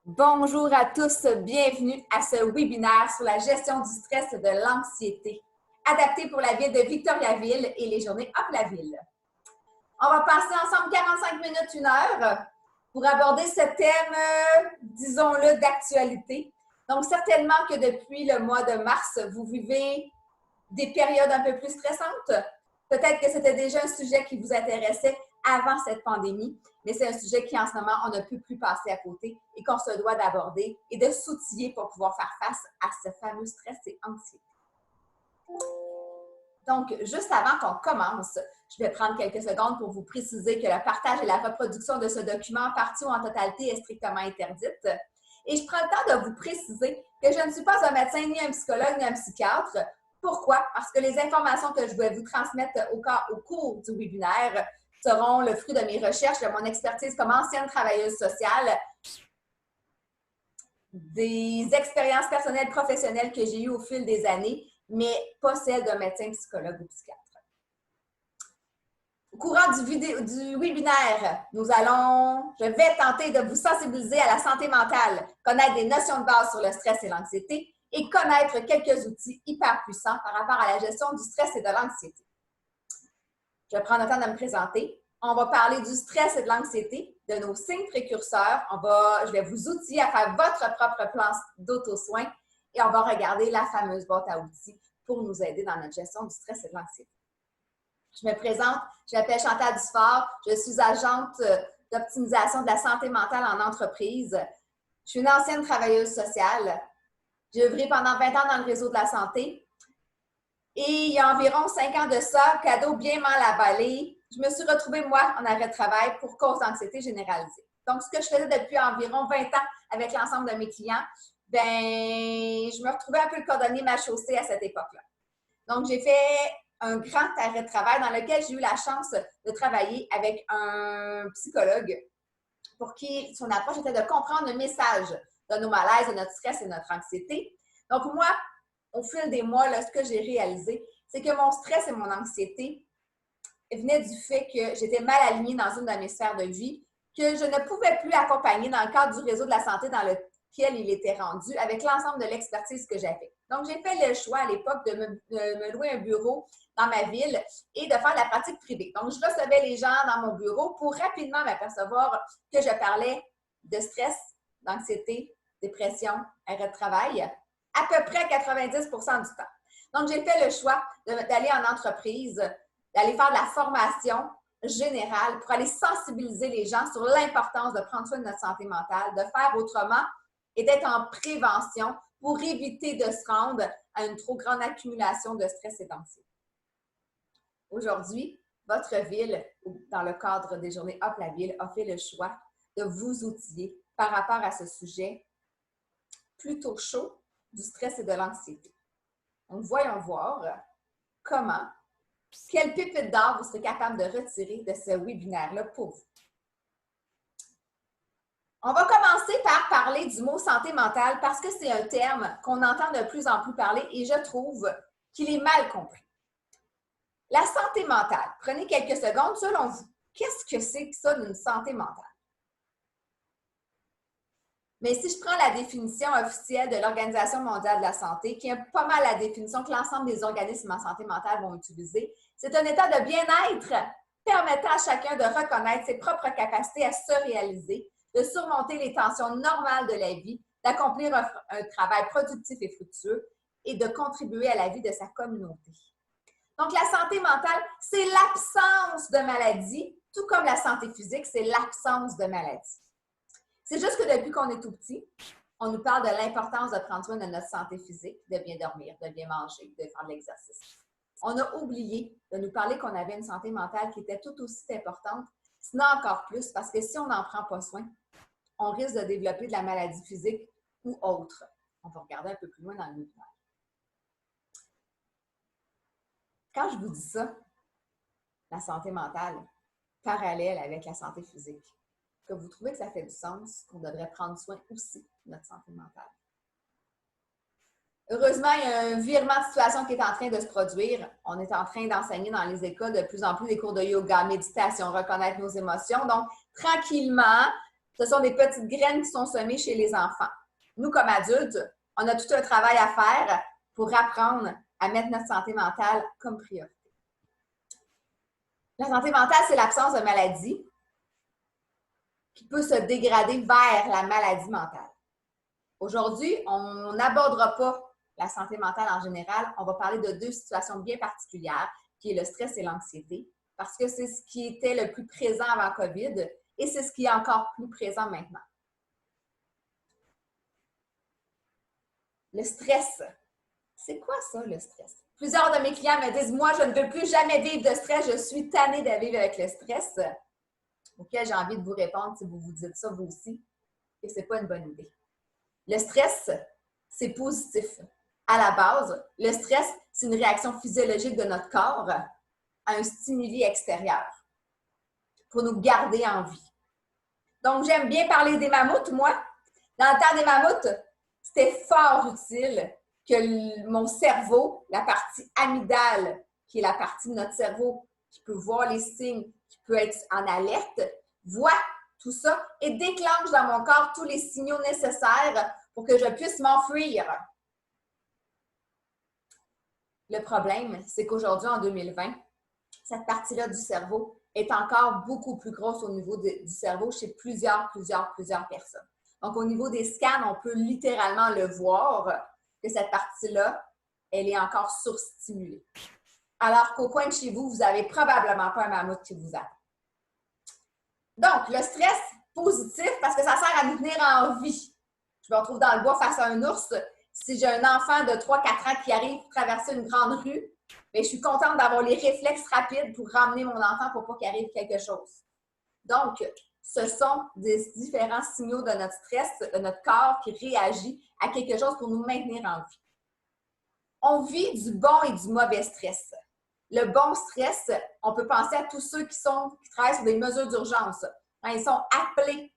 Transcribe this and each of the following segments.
Bonjour à tous, bienvenue à ce webinaire sur la gestion du stress et de l'anxiété, adapté pour la ville de Victoriaville et les journées Hop la ville. On va passer ensemble 45 minutes, 1 heure pour aborder ce thème, disons-le, d'actualité. Donc, certainement que depuis le mois de mars, vous vivez des périodes un peu plus stressantes. Peut-être que c'était déjà un sujet qui vous intéressait avant cette pandémie, mais c'est un sujet qui, en ce moment, on ne peut plus passer à côté et qu'on se doit d'aborder et de s'outiller pour pouvoir faire face à ce fameux stress et anxiété. Donc, juste avant qu'on commence, je vais prendre quelques secondes pour vous préciser que le partage et la reproduction de ce document en partie ou en totalité est strictement interdite. Et je prends le temps de vous préciser que je ne suis pas un médecin, ni un psychologue, ni un psychiatre. Pourquoi? Parce que les informations que je vais vous transmettre au cours du webinaire seront le fruit de mes recherches, de mon expertise comme ancienne travailleuse sociale, des expériences personnelles professionnelles que j'ai eues au fil des années, mais pas celles d'un médecin, psychologue ou psychiatre. Au courant du webinaire, je vais tenter de vous sensibiliser à la santé mentale, connaître des notions de base sur le stress et l'anxiété et connaître quelques outils hyper puissants par rapport à la gestion du stress et de l'anxiété. Je vais prendre le temps de me présenter. On va parler du stress et de l'anxiété, de nos signes précurseurs. Je vais vous outiller à faire votre propre plan d'auto-soin et on va regarder la fameuse boîte à outils pour nous aider dans notre gestion du stress et de l'anxiété. Je me présente, je m'appelle Chantal Dufort, je suis agente d'optimisation de la santé mentale en entreprise. Je suis une ancienne travailleuse sociale. J'ai œuvré pendant 20 ans dans le réseau de la santé. Et il y a environ 5 ans de ça, cadeau bien mal avalé, je me suis retrouvée, moi, en arrêt de travail pour cause d'anxiété généralisée. Donc, ce que je faisais depuis environ 20 ans avec l'ensemble de mes clients, je me retrouvais un peu le cordonnier mal chaussé à cette époque-là. Donc, j'ai fait un grand arrêt de travail dans lequel j'ai eu la chance de travailler avec un psychologue pour qui son approche était de comprendre le message de nos malaises, de notre stress et de notre anxiété. Donc, moi, au fil des mois, là, ce que j'ai réalisé, c'est que mon stress et mon anxiété venaient du fait que j'étais mal alignée dans une de mes sphères de vie, que je ne pouvais plus accompagner dans le cadre du réseau de la santé dans lequel il était rendu, avec l'ensemble de l'expertise que j'avais. Donc, j'ai fait le choix à l'époque de me louer un bureau dans ma ville et de faire de la pratique privée. Donc, je recevais les gens dans mon bureau pour rapidement m'apercevoir que je parlais de stress, d'anxiété, dépression, arrêt de travail, à peu près 90% du temps. Donc, j'ai fait le choix d'aller en entreprise, d'aller faire de la formation générale pour aller sensibiliser les gens sur l'importance de prendre soin de notre santé mentale, de faire autrement et d'être en prévention pour éviter de se rendre à une trop grande accumulation de stress et d'anxiété. Aujourd'hui, votre ville, dans le cadre des journées Hop la ville, a fait le choix de vous outiller par rapport à ce sujet plutôt chaud du stress et de l'anxiété. Donc, voyons voir quelle pépite d'or vous serez capable de retirer de ce webinaire-là pour vous. On va commencer par parler du mot santé mentale parce que c'est un terme qu'on entend de plus en plus parler et je trouve qu'il est mal compris. La santé mentale, prenez quelques secondes, selon vous, qu'est-ce que c'est que ça d'une santé mentale? Mais si je prends la définition officielle de l'Organisation mondiale de la santé, qui est pas mal la définition que l'ensemble des organismes en santé mentale vont utiliser, c'est un état de bien-être permettant à chacun de reconnaître ses propres capacités à se réaliser, de surmonter les tensions normales de la vie, d'accomplir un travail productif et fructueux et de contribuer à la vie de sa communauté. Donc, la santé mentale, c'est l'absence de maladie, tout comme la santé physique, c'est l'absence de maladie. C'est juste que depuis qu'on est tout petit, on nous parle de l'importance de prendre soin de notre santé physique, de bien dormir, de bien manger, de faire de l'exercice. On a oublié de nous parler qu'on avait une santé mentale qui était tout aussi importante, sinon encore plus, parce que si on n'en prend pas soin, on risque de développer de la maladie physique ou autre. On va regarder un peu plus loin dans le webinaire. Quand je vous dis ça, la santé mentale, parallèle avec la santé physique, que vous trouvez que ça fait du sens, qu'on devrait prendre soin aussi de notre santé mentale. Heureusement, il y a un virement de situation qui est en train de se produire. On est en train d'enseigner dans les écoles de plus en plus des cours de yoga, méditation, reconnaître nos émotions. Donc, tranquillement, Ce sont des petites graines qui sont semées chez les enfants. Nous, comme adultes, on a tout un travail à faire pour apprendre à mettre notre santé mentale comme priorité. La santé mentale, c'est l'absence de maladie qui peut se dégrader vers la maladie mentale. Aujourd'hui, on n'abordera pas la santé mentale en général. On va parler de deux situations bien particulières, qui est le stress et l'anxiété, parce que c'est ce qui était le plus présent avant COVID et c'est ce qui est encore plus présent maintenant. Le stress. C'est quoi ça, le stress? Plusieurs de mes clients me disent, moi, je ne veux plus jamais vivre de stress, je suis tannée de vivre avec le stress. Auquel j'ai envie de vous répondre, si vous vous dites ça vous aussi, que ce n'est pas une bonne idée. Le stress, c'est positif. À la base, le stress, c'est une réaction physiologique de notre corps à un stimuli extérieur pour nous garder en vie. Donc, j'aime bien parler des mammouths, moi. Dans le temps des mammouths, c'était fort utile que mon cerveau, la partie amygdale, qui est la partie de notre cerveau qui peut voir les signes, qui peut être en alerte, voit tout ça et déclenche dans mon corps tous les signaux nécessaires pour que je puisse m'enfuir. Le problème, c'est qu'aujourd'hui, en 2020, cette partie-là du cerveau est encore beaucoup plus grosse au niveau du cerveau chez plusieurs personnes. Donc, au niveau des scans, on peut littéralement le voir que cette partie-là, elle est encore surstimulée. Alors qu'au coin de chez vous, vous n'avez probablement pas un mammouth qui vous attend. Donc, le stress positif, parce que ça sert à nous tenir en vie. Je me retrouve dans le bois face à un ours. Si j'ai un enfant de 3-4 ans qui arrive pour traverser une grande rue, bien, je suis contente d'avoir les réflexes rapides pour ramener mon enfant pour pas qu'il arrive quelque chose. Donc, ce sont des différents signaux de notre stress, de notre corps qui réagit à quelque chose pour nous maintenir en vie. On vit du bon et du mauvais stress. Le bon stress, on peut penser à tous ceux qui travaillent sur des mesures d'urgence. Quand ils sont appelés,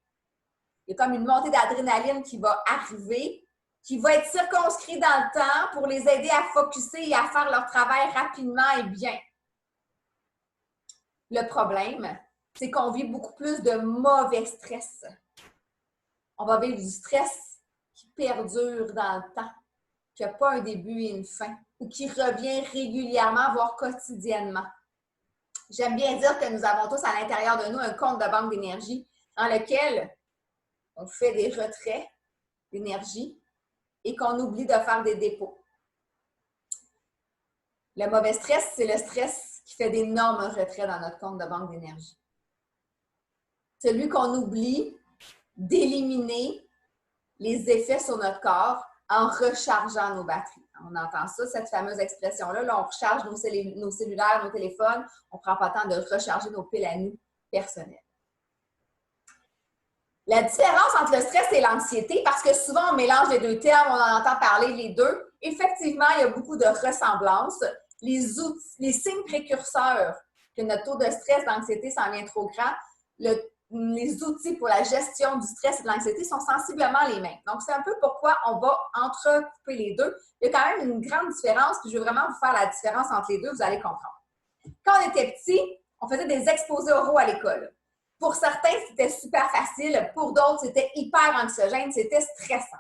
il y a comme une montée d'adrénaline qui va arriver, qui va être circonscrit dans le temps pour les aider à focusser et à faire leur travail rapidement et bien. Le problème, c'est qu'on vit beaucoup plus de mauvais stress. On va vivre du stress qui perdure dans le temps, qui n'a pas un début et une fin, ou qui revient régulièrement, voire quotidiennement. J'aime bien dire que nous avons tous à l'intérieur de nous un compte de banque d'énergie dans lequel on fait des retraits d'énergie et qu'on oublie de faire des dépôts. Le mauvais stress, c'est le stress qui fait d'énormes retraits dans notre compte de banque d'énergie. Celui qu'on oublie d'éliminer les effets sur notre corps en rechargeant nos batteries. On entend ça, cette fameuse expression-là. Là, on recharge nos cellulaires, nos téléphones. On ne prend pas le temps de recharger nos piles à nous personnelles. La différence entre le stress et l'anxiété, parce que souvent on mélange les deux termes, on en entend parler les deux. Effectivement, il y a beaucoup de ressemblances. Les signes précurseurs que notre taux de stress, d'anxiété s'en vient trop grand, les outils pour la gestion du stress et de l'anxiété sont sensiblement les mêmes. Donc, c'est un peu pourquoi on va entrecouper les deux. Il y a quand même une grande différence, puis je veux vraiment vous faire la différence entre les deux, vous allez comprendre. Quand on était petit, on faisait des exposés oraux à l'école. Pour certains, c'était super facile. Pour d'autres, c'était hyper anxiogène, c'était stressant.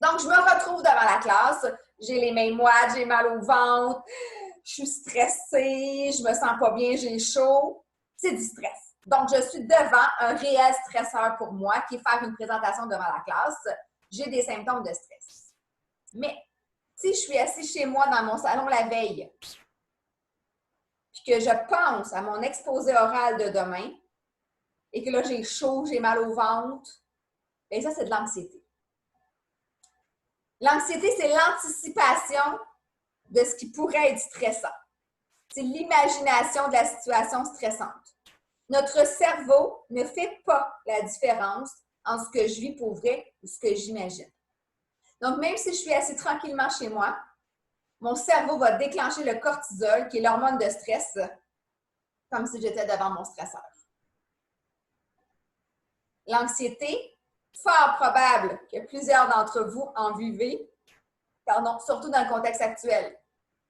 Donc, je me retrouve devant la classe, j'ai les mains moites, j'ai mal au ventre, je suis stressée, je me sens pas bien, j'ai chaud. C'est du stress. Donc, je suis devant un réel stresseur pour moi qui est faire une présentation devant la classe. J'ai des symptômes de stress. Mais si je suis assise chez moi dans mon salon la veille, puis que je pense à mon exposé oral de demain, et que là, j'ai chaud, j'ai mal au ventre, bien ça, c'est de l'anxiété. L'anxiété, c'est l'anticipation de ce qui pourrait être stressant. C'est l'imagination de la situation stressante. Notre cerveau ne fait pas la différence entre ce que je vis pour vrai ou ce que j'imagine. Donc, même si je suis assis tranquillement chez moi, mon cerveau va déclencher le cortisol, qui est l'hormone de stress, comme si j'étais devant mon stresseur. L'anxiété, fort probable que plusieurs d'entre vous en vivez, surtout dans le contexte actuel.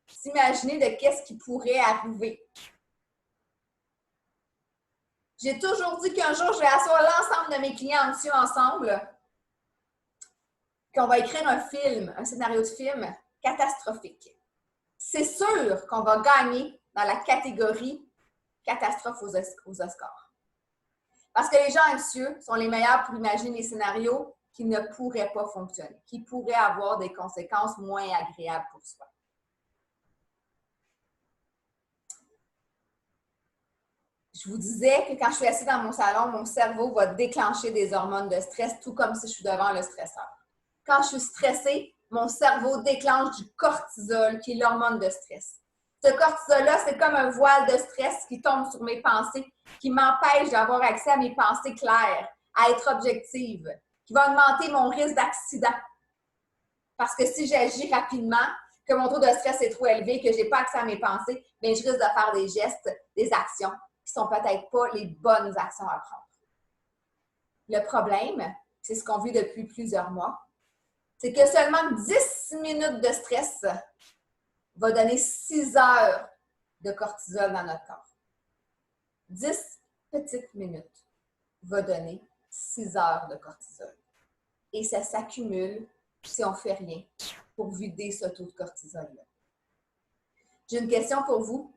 S'imaginer de qu'est-ce qui pourrait arriver. J'ai toujours dit qu'un jour, je vais asseoir l'ensemble de mes clients dessus ensemble, qu'on va écrire un film, un scénario de film catastrophique. C'est sûr qu'on va gagner dans la catégorie catastrophe aux Oscars. Parce que les gens anxieux sont les meilleurs pour imaginer des scénarios qui ne pourraient pas fonctionner, qui pourraient avoir des conséquences moins agréables pour soi. Je vous disais que quand je suis assise dans mon salon, mon cerveau va déclencher des hormones de stress, tout comme si je suis devant le stresseur. Quand je suis stressée, mon cerveau déclenche du cortisol, qui est l'hormone de stress. Ce cortisol-là, c'est comme un voile de stress qui tombe sur mes pensées, qui m'empêche d'avoir accès à mes pensées claires, à être objective, qui va augmenter mon risque d'accident. Parce que si j'agis rapidement, que mon taux de stress est trop élevé, que je n'ai pas accès à mes pensées, bien, je risque de faire des gestes, des actions qui ne sont peut-être pas les bonnes actions à prendre. Le problème, c'est ce qu'on vit depuis plusieurs mois, c'est que seulement 10 minutes de stress va donner 6 heures de cortisol dans notre corps. 10 petites minutes va donner 6 heures de cortisol. Et ça s'accumule si on ne fait rien pour vider ce taux de cortisol-là. J'ai une question pour vous.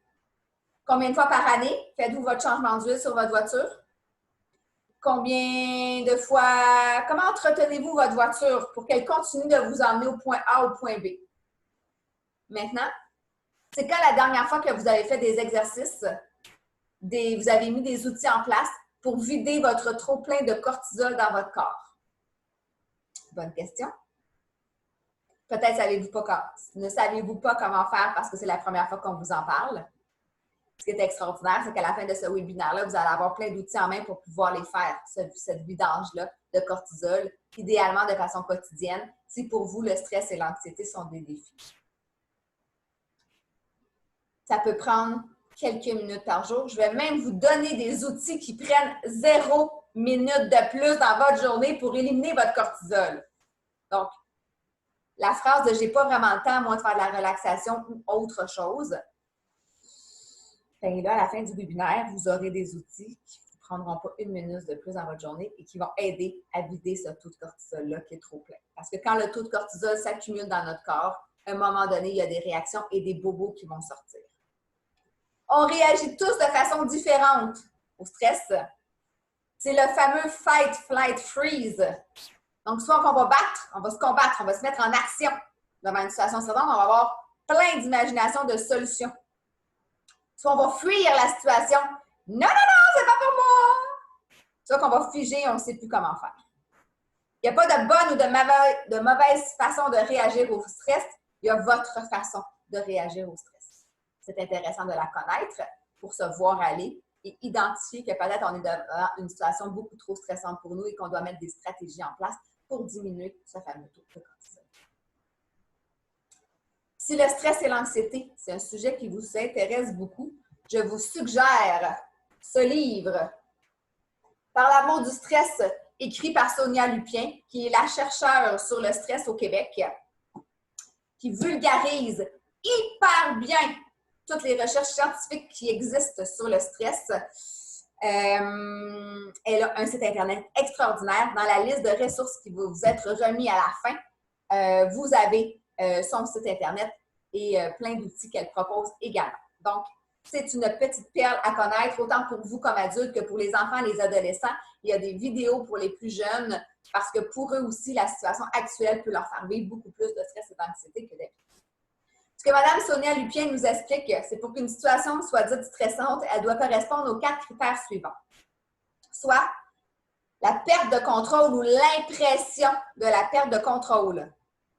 Combien de fois par année faites-vous votre changement d'huile sur votre voiture? Combien de fois, comment entretenez-vous votre voiture pour qu'elle continue de vous emmener au point A ou au point B? Maintenant, c'est quand la dernière fois que vous avez fait des exercices, vous avez mis des outils en place pour vider votre trop-plein de cortisol dans votre corps? Bonne question. Peut-être ne savez-vous pas comment faire parce que c'est la première fois qu'on vous en parle. Ce qui est extraordinaire, c'est qu'à la fin de ce webinaire-là, vous allez avoir plein d'outils en main pour pouvoir les faire, cette vidange-là de cortisol, idéalement de façon quotidienne, si pour vous, le stress et l'anxiété sont des défis. Ça peut prendre quelques minutes par jour. Je vais même vous donner des outils qui prennent 0 minute de plus dans votre journée pour éliminer votre cortisol. Donc, la phrase de « j'ai pas vraiment le temps, moi, de faire de la relaxation ou autre chose », bien là, à la fin du webinaire, vous aurez des outils qui ne vous prendront pas 1 minute de plus dans votre journée et qui vont aider à vider ce taux de cortisol-là qui est trop plein. Parce que quand le taux de cortisol s'accumule dans notre corps, à un moment donné, il y a des réactions et des bobos qui vont sortir. On réagit tous de façon différente au stress. C'est le fameux « fight, flight, freeze ». Donc, soit on va se combattre, on va se mettre en action devant une situation stressante, on va avoir plein d'imagination de solutions. Soit on va fuir la situation. Non, c'est pas pour moi! Soit qu'on va figer et on ne sait plus comment faire. Il n'y a pas de bonne ou de mauvaise façon de réagir au stress. Il y a votre façon de réagir au stress. C'est intéressant de la connaître pour se voir aller et identifier que peut-être on est devant une situation beaucoup trop stressante pour nous et qu'on doit mettre des stratégies en place pour diminuer ce fameux taux de cortisol. Si le stress et l'anxiété, c'est un sujet qui vous intéresse beaucoup, je vous suggère ce livre « Par l'amour du stress » écrit par Sonia Lupien, qui est la chercheure sur le stress au Québec, qui vulgarise hyper bien toutes les recherches scientifiques qui existent sur le stress. Elle a un site Internet extraordinaire. Dans la liste de ressources qui va vous être remis à la fin, vous avez son site Internet et plein d'outils qu'elle propose également. Donc, c'est une petite perle à connaître, autant pour vous comme adultes que pour les enfants et les adolescents. Il y a des vidéos pour les plus jeunes parce que pour eux aussi, la situation actuelle peut leur faire vivre beaucoup plus de stress et d'anxiété que d'habitude. Ce que Mme Sonia Lupien nous explique, c'est pour qu'une situation soit dite stressante, elle doit correspondre aux 4 critères suivants. Soit la perte de contrôle ou l'impression de la perte de contrôle.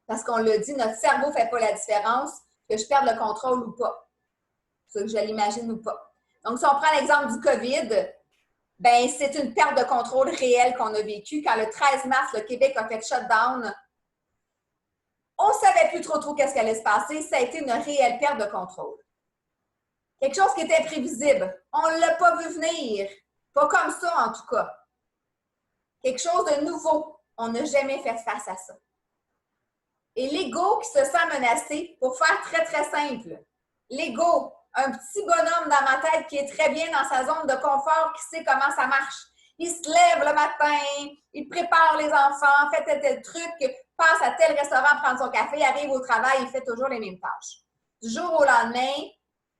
Parce qu'on le dit, notre cerveau ne fait pas la différence que je perde le contrôle ou pas. Que je l'imagine ou pas. Donc, si on prend l'exemple du COVID, ben c'est une perte de contrôle réelle qu'on a vécue. Quand le 13 mars, le Québec a fait shutdown, on ne savait plus trop qu'est-ce qui allait se passer. Ça a été une réelle perte de contrôle. Quelque chose qui était imprévisible. On ne l'a pas vu venir. Pas comme ça, en tout cas. Quelque chose de nouveau. On n'a jamais fait face à ça. Et l'ego qui se sent menacé, pour faire très, très simple, l'ego, un petit bonhomme dans ma tête qui est très bien dans sa zone de confort, qui sait comment ça marche. Il se lève le matin, il prépare les enfants, fait tel truc, passe à tel restaurant prendre son café, arrive au travail, il fait toujours les mêmes tâches. Du jour au lendemain,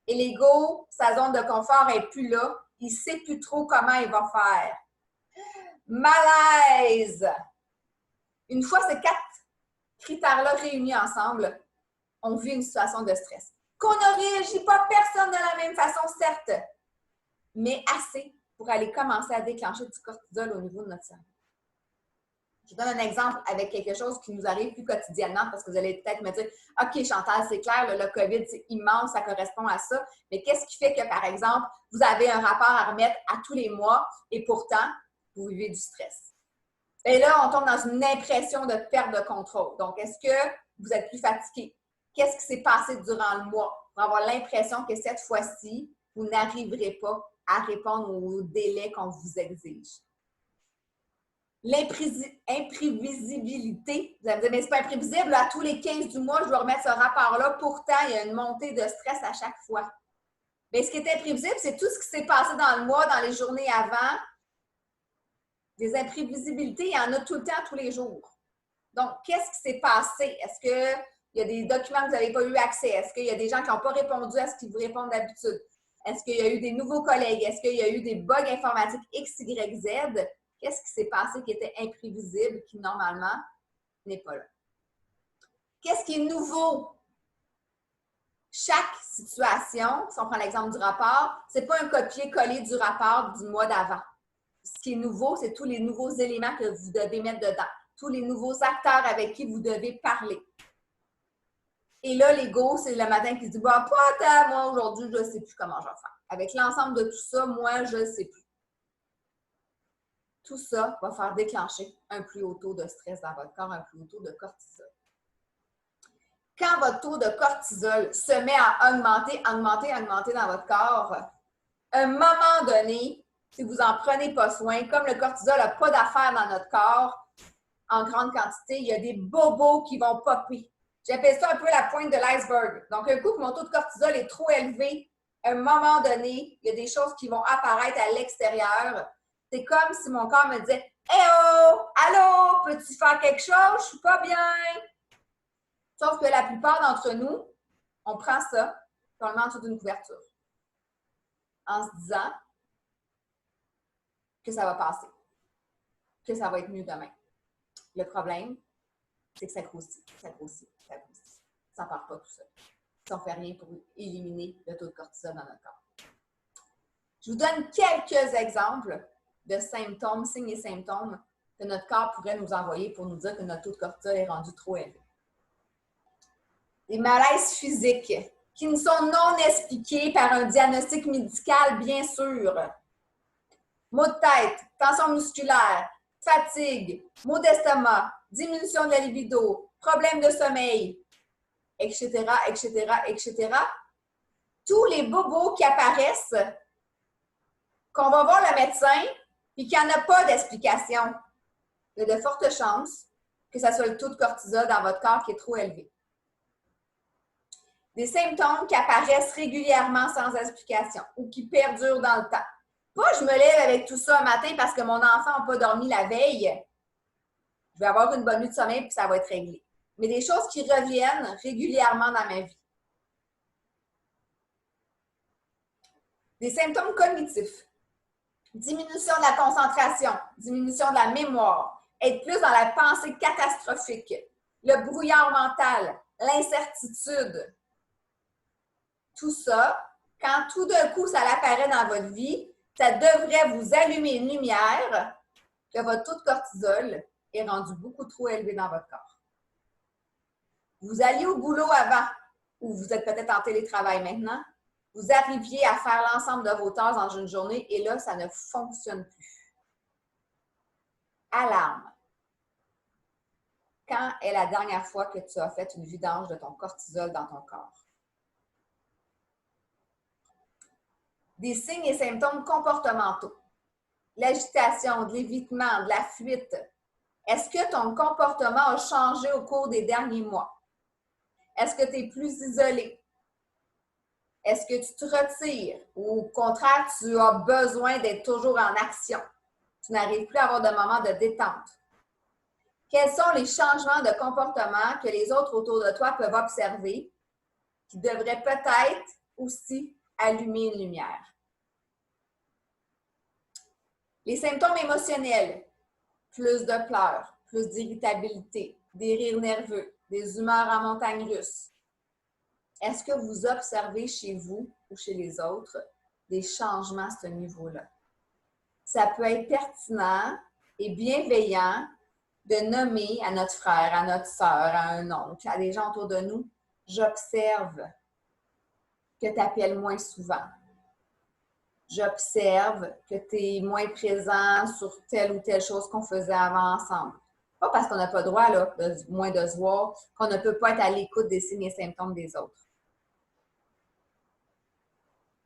et l'ego, sa zone de confort n'est plus là. Il ne sait plus trop comment il va faire. Malaise. Une fois ces 4 critères-là réunis ensemble, on vit une situation de stress. Qu'on ne réagit pas personne de la même façon, certes, mais assez pour aller commencer à déclencher du cortisol au niveau de notre cerveau. Je donne un exemple avec quelque chose qui nous arrive plus quotidiennement parce que vous allez peut-être me dire « OK, Chantal, c'est clair, le COVID, c'est immense, ça correspond à ça. » Mais qu'est-ce qui fait que, par exemple, vous avez un rapport à remettre à tous les mois et pourtant, vous vivez du stress? Et là, on tombe dans une impression de perte de contrôle. Donc, est-ce que vous êtes plus fatigué? Qu'est-ce qui s'est passé durant le mois pour avoir l'impression que cette fois-ci, vous n'arriverez pas à répondre aux délais qu'on vous exige? L'imprévisibilité. Vous allez me dire, mais c'est pas imprévisible, à tous les 15 du mois, je dois remettre ce rapport-là. Pourtant, il y a une montée de stress à chaque fois. Mais ce qui est imprévisible, c'est tout ce qui s'est passé dans le mois, dans les journées avant. Des imprévisibilités, il y en a tout le temps, tous les jours. Donc, qu'est-ce qui s'est passé? Est-ce qu'il y a des documents que vous n'avez pas eu accès? Est-ce qu'il y a des gens qui n'ont pas répondu à ce qu'ils vous répondent d'habitude? Est-ce qu'il y a eu des nouveaux collègues? Est-ce qu'il y a eu des bugs informatiques X, Y, Z? Qu'est-ce qui s'est passé qui était imprévisible, qui normalement n'est pas là? Qu'est-ce qui est nouveau? Chaque situation, si on prend l'exemple du rapport, ce n'est pas un copier-coller du rapport du mois d'avant. Ce qui est nouveau, c'est tous les nouveaux éléments que vous devez mettre dedans, tous les nouveaux acteurs avec qui vous devez parler. Et là, l'ego, c'est le matin qui se dit « Bah, pas tant, moi, aujourd'hui, je ne sais plus comment je vais faire. Avec l'ensemble de tout ça, moi, je ne sais plus. » Tout ça va faire déclencher un plus haut taux de stress dans votre corps, un plus haut taux de cortisol. Quand votre taux de cortisol se met à augmenter dans votre corps, à un moment donné, si vous n'en prenez pas soin, comme le cortisol n'a pas d'affaires dans notre corps en grande quantité, il y a des bobos qui vont popper. J'appelle ça un peu la pointe de l'iceberg. Donc, un coup que mon taux de cortisol est trop élevé, à un moment donné, il y a des choses qui vont apparaître à l'extérieur. C'est comme si mon corps me disait « Hey oh! Allô? Peux-tu faire quelque chose? Je suis pas bien! » Sauf que la plupart d'entre nous, on prend ça, puis on le met en dessous d'une couverture. En se disant que ça va passer, que ça va être mieux demain. Le problème, c'est que ça grossit, ça grossit, ça grossit. Ça ne part pas tout seul. Si on ne fait rien pour éliminer le taux de cortisol dans notre corps. Je vous donne quelques exemples de symptômes, signes et symptômes que notre corps pourrait nous envoyer pour nous dire que notre taux de cortisol est rendu trop élevé. Des malaises physiques qui ne sont non expliqués par un diagnostic médical, bien sûr. Maux de tête, tension musculaire, fatigue, maux d'estomac, diminution de la libido, problèmes de sommeil, etc., etc., etc. Tous les bobos qui apparaissent, qu'on va voir le médecin, puis qu'il n'y en a pas d'explication. Il y a de fortes chances que ce soit le taux de cortisol dans votre corps qui est trop élevé. Des symptômes qui apparaissent régulièrement sans explication ou qui perdurent dans le temps. Pas je me lève avec tout ça un matin parce que mon enfant n'a pas dormi la veille. Je vais avoir une bonne nuit de sommeil puis ça va être réglé. Mais des choses qui reviennent régulièrement dans ma vie. Des symptômes cognitifs. Diminution de la concentration, diminution de la mémoire, être plus dans la pensée catastrophique, le brouillard mental, l'incertitude. Tout ça, quand tout d'un coup ça apparaît dans votre vie, ça devrait vous allumer une lumière que votre taux de cortisol est rendu beaucoup trop élevé dans votre corps. Vous alliez au boulot avant, ou vous êtes peut-être en télétravail maintenant, vous arriviez à faire l'ensemble de vos tâches dans une journée et là, ça ne fonctionne plus. Alarme. Quand est la dernière fois que tu as fait une vidange de ton cortisol dans ton corps? Des signes et symptômes comportementaux. L'agitation, de l'évitement, de la fuite. Est-ce que ton comportement a changé au cours des derniers mois? Est-ce que tu es plus isolé? Est-ce que tu te retires ou au contraire, tu as besoin d'être toujours en action? Tu n'arrives plus à avoir de moments de détente. Quels sont les changements de comportement que les autres autour de toi peuvent observer qui devraient peut-être aussi allumer une lumière? Les symptômes émotionnels, plus de pleurs, plus d'irritabilité, des rires nerveux, des humeurs en montagne russe. Est-ce que vous observez chez vous ou chez les autres des changements à ce niveau-là? Ça peut être pertinent et bienveillant de nommer à notre frère, à notre sœur, à un oncle, à des gens autour de nous, j'observe que tu appelles moins souvent. J'observe que tu es moins présent sur telle ou telle chose qu'on faisait avant ensemble. Pas parce qu'on n'a pas le droit, là, moins de se voir, qu'on ne peut pas être à l'écoute des signes et symptômes des autres.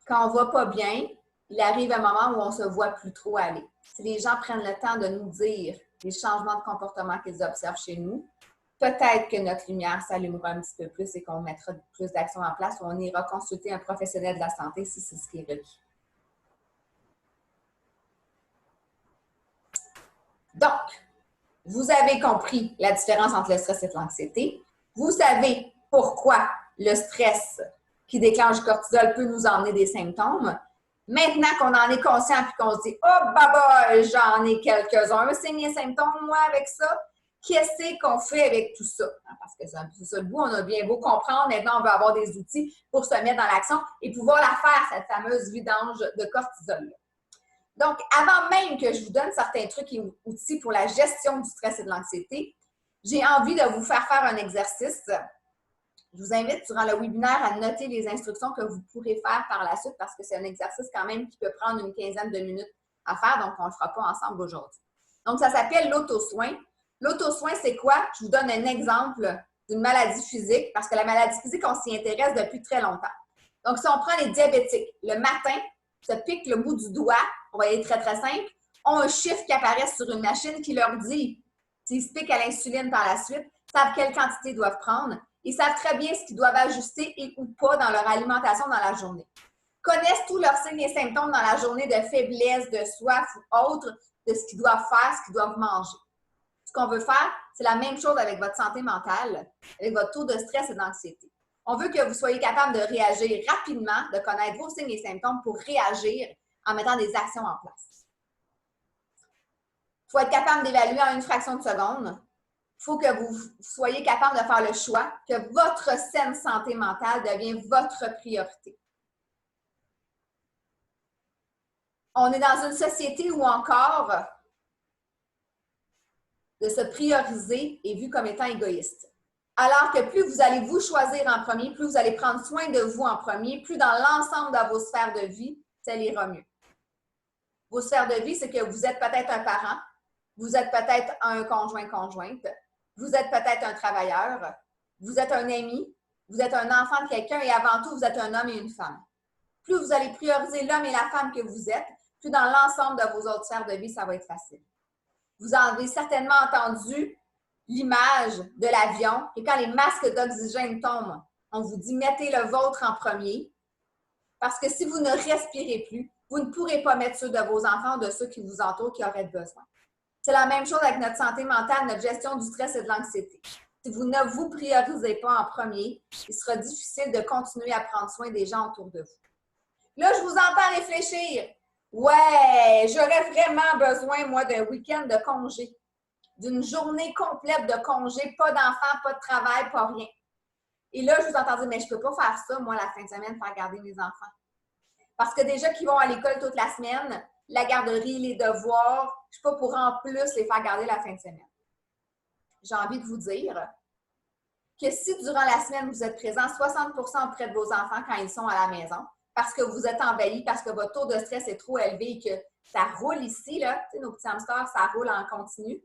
Quand on ne va pas bien, il arrive un moment où on ne se voit plus trop aller. Si les gens prennent le temps de nous dire les changements de comportement qu'ils observent chez nous, peut-être que notre lumière s'allumera un petit peu plus et qu'on mettra plus d'actions en place ou on ira consulter un professionnel de la santé si c'est ce qui est requis. Donc, vous avez compris la différence entre le stress et l'anxiété. Vous savez pourquoi le stress qui déclenche le cortisol peut nous emmener des symptômes. Maintenant qu'on en est conscient et qu'on se dit « Oh, baba, j'en ai quelques-uns, signes et symptômes, moi, avec ça. » Qu'est-ce qu'on fait avec tout ça? Parce que c'est un peu ça le bout, on a bien beau comprendre. Maintenant, on veut avoir des outils pour se mettre dans l'action et pouvoir la faire, cette fameuse vidange de cortisol-là. Donc, avant même que je vous donne certains trucs et outils pour la gestion du stress et de l'anxiété, j'ai envie de vous faire un exercice. Je vous invite durant le webinaire à noter les instructions que vous pourrez faire par la suite parce que c'est un exercice quand même qui peut prendre une quinzaine de minutes à faire, donc on ne le fera pas ensemble aujourd'hui. Donc, ça s'appelle l'auto-soin. L'auto-soin, c'est quoi? Je vous donne un exemple d'une maladie physique parce que la maladie physique, on s'y intéresse depuis très longtemps. Donc, si on prend les diabétiques, le matin, se piquent le bout du doigt, on va aller très, très simple, ont un chiffre qui apparaît sur une machine qui leur dit, s'ils se piquent à l'insuline par la suite, savent quelle quantité ils doivent prendre. Ils savent très bien ce qu'ils doivent ajuster et ou pas dans leur alimentation dans la journée. Connaissent tous leurs signes et symptômes dans la journée de faiblesse, de soif ou autre, de ce qu'ils doivent faire, ce qu'ils doivent manger. Ce qu'on veut faire, c'est la même chose avec votre santé mentale, avec votre taux de stress et d'anxiété. On veut que vous soyez capable de réagir rapidement, de connaître vos signes et symptômes pour réagir en mettant des actions en place. Il faut être capable d'évaluer en une fraction de seconde. Il faut que vous soyez capable de faire le choix que votre saine santé mentale devienne votre priorité. On est dans une société où encore de se prioriser est vu comme étant égoïste. Alors que plus vous allez vous choisir en premier, plus vous allez prendre soin de vous en premier, plus dans l'ensemble de vos sphères de vie, ça ira mieux. Vos sphères de vie, c'est que vous êtes peut-être un parent, vous êtes peut-être un conjoint-conjointe, vous êtes peut-être un travailleur, vous êtes un ami, vous êtes un enfant de quelqu'un et avant tout, vous êtes un homme et une femme. Plus vous allez prioriser l'homme et la femme que vous êtes, plus dans l'ensemble de vos autres sphères de vie, ça va être facile. Vous avez certainement entendu l'image de l'avion et quand les masques d'oxygène tombent, on vous dit mettez le vôtre en premier parce que si vous ne respirez plus, vous ne pourrez pas mettre ceux de vos enfants ou de ceux qui vous entourent qui auraient besoin. C'est la même chose avec notre santé mentale, notre gestion du stress et de l'anxiété. Si vous ne vous priorisez pas en premier, il sera difficile de continuer à prendre soin des gens autour de vous. Là, je vous entends réfléchir. Ouais, j'aurais vraiment besoin, moi, d'un week-end de congé, d'une journée complète de congé, pas d'enfants, pas de travail, pas rien. Et là, je vous entends dire, mais je ne peux pas faire ça, moi, la fin de semaine, faire garder mes enfants. Parce que déjà qu'ils vont à l'école toute la semaine, la garderie, les devoirs, je ne suis pas pour en plus les faire garder la fin de semaine. J'ai envie de vous dire que si durant la semaine, vous êtes présent 60% auprès de vos enfants quand ils sont à la maison, parce que vous êtes envahi, parce que votre taux de stress est trop élevé et que ça roule ici, là, tu sais, nos petits hamsters, ça roule en continu,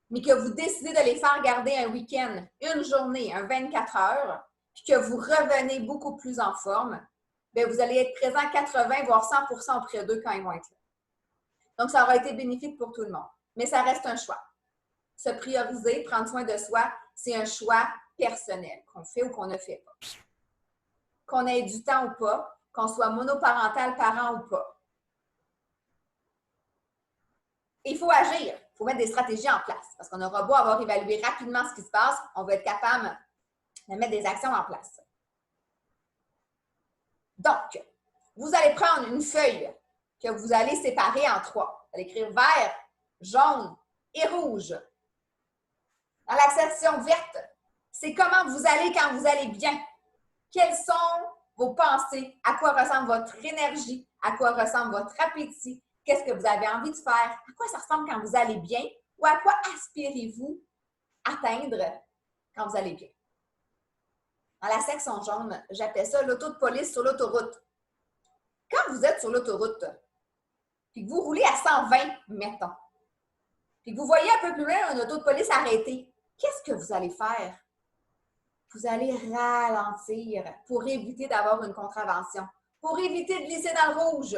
mais que vous décidez de les faire garder un week-end, une journée, un 24 heures, puis que vous revenez beaucoup plus en forme, bien, vous allez être présent 80 voire 100% auprès d'eux quand ils vont être là. Donc, ça aura été bénéfique pour tout le monde. Mais ça reste un choix. Se prioriser, prendre soin de soi, c'est un choix personnel qu'on fait ou qu'on ne fait pas. qu'on ait du temps ou pas, qu'on soit monoparental parent ou pas. Il faut agir, il faut mettre des stratégies en place parce qu'on aura beau avoir évalué rapidement ce qui se passe, on va être capable de mettre des actions en place. Donc, vous allez prendre une feuille que vous allez séparer en 3. Vous allez écrire vert, jaune et rouge. Dans la section verte, c'est comment vous allez quand vous allez bien. Quelles sont vos pensées? À quoi ressemble votre énergie? À quoi ressemble votre appétit? Qu'est-ce que vous avez envie de faire? À quoi ça ressemble quand vous allez bien? Ou à quoi aspirez-vous atteindre quand vous allez bien? Dans la section jaune, j'appelle ça l'auto de police sur l'autoroute. Quand vous êtes sur l'autoroute, puis que vous roulez à 120, mettons, puis que vous voyez un peu plus loin un auto de police arrêté, qu'est-ce que vous allez faire? Vous allez ralentir pour éviter d'avoir une contravention, pour éviter de glisser dans le rouge.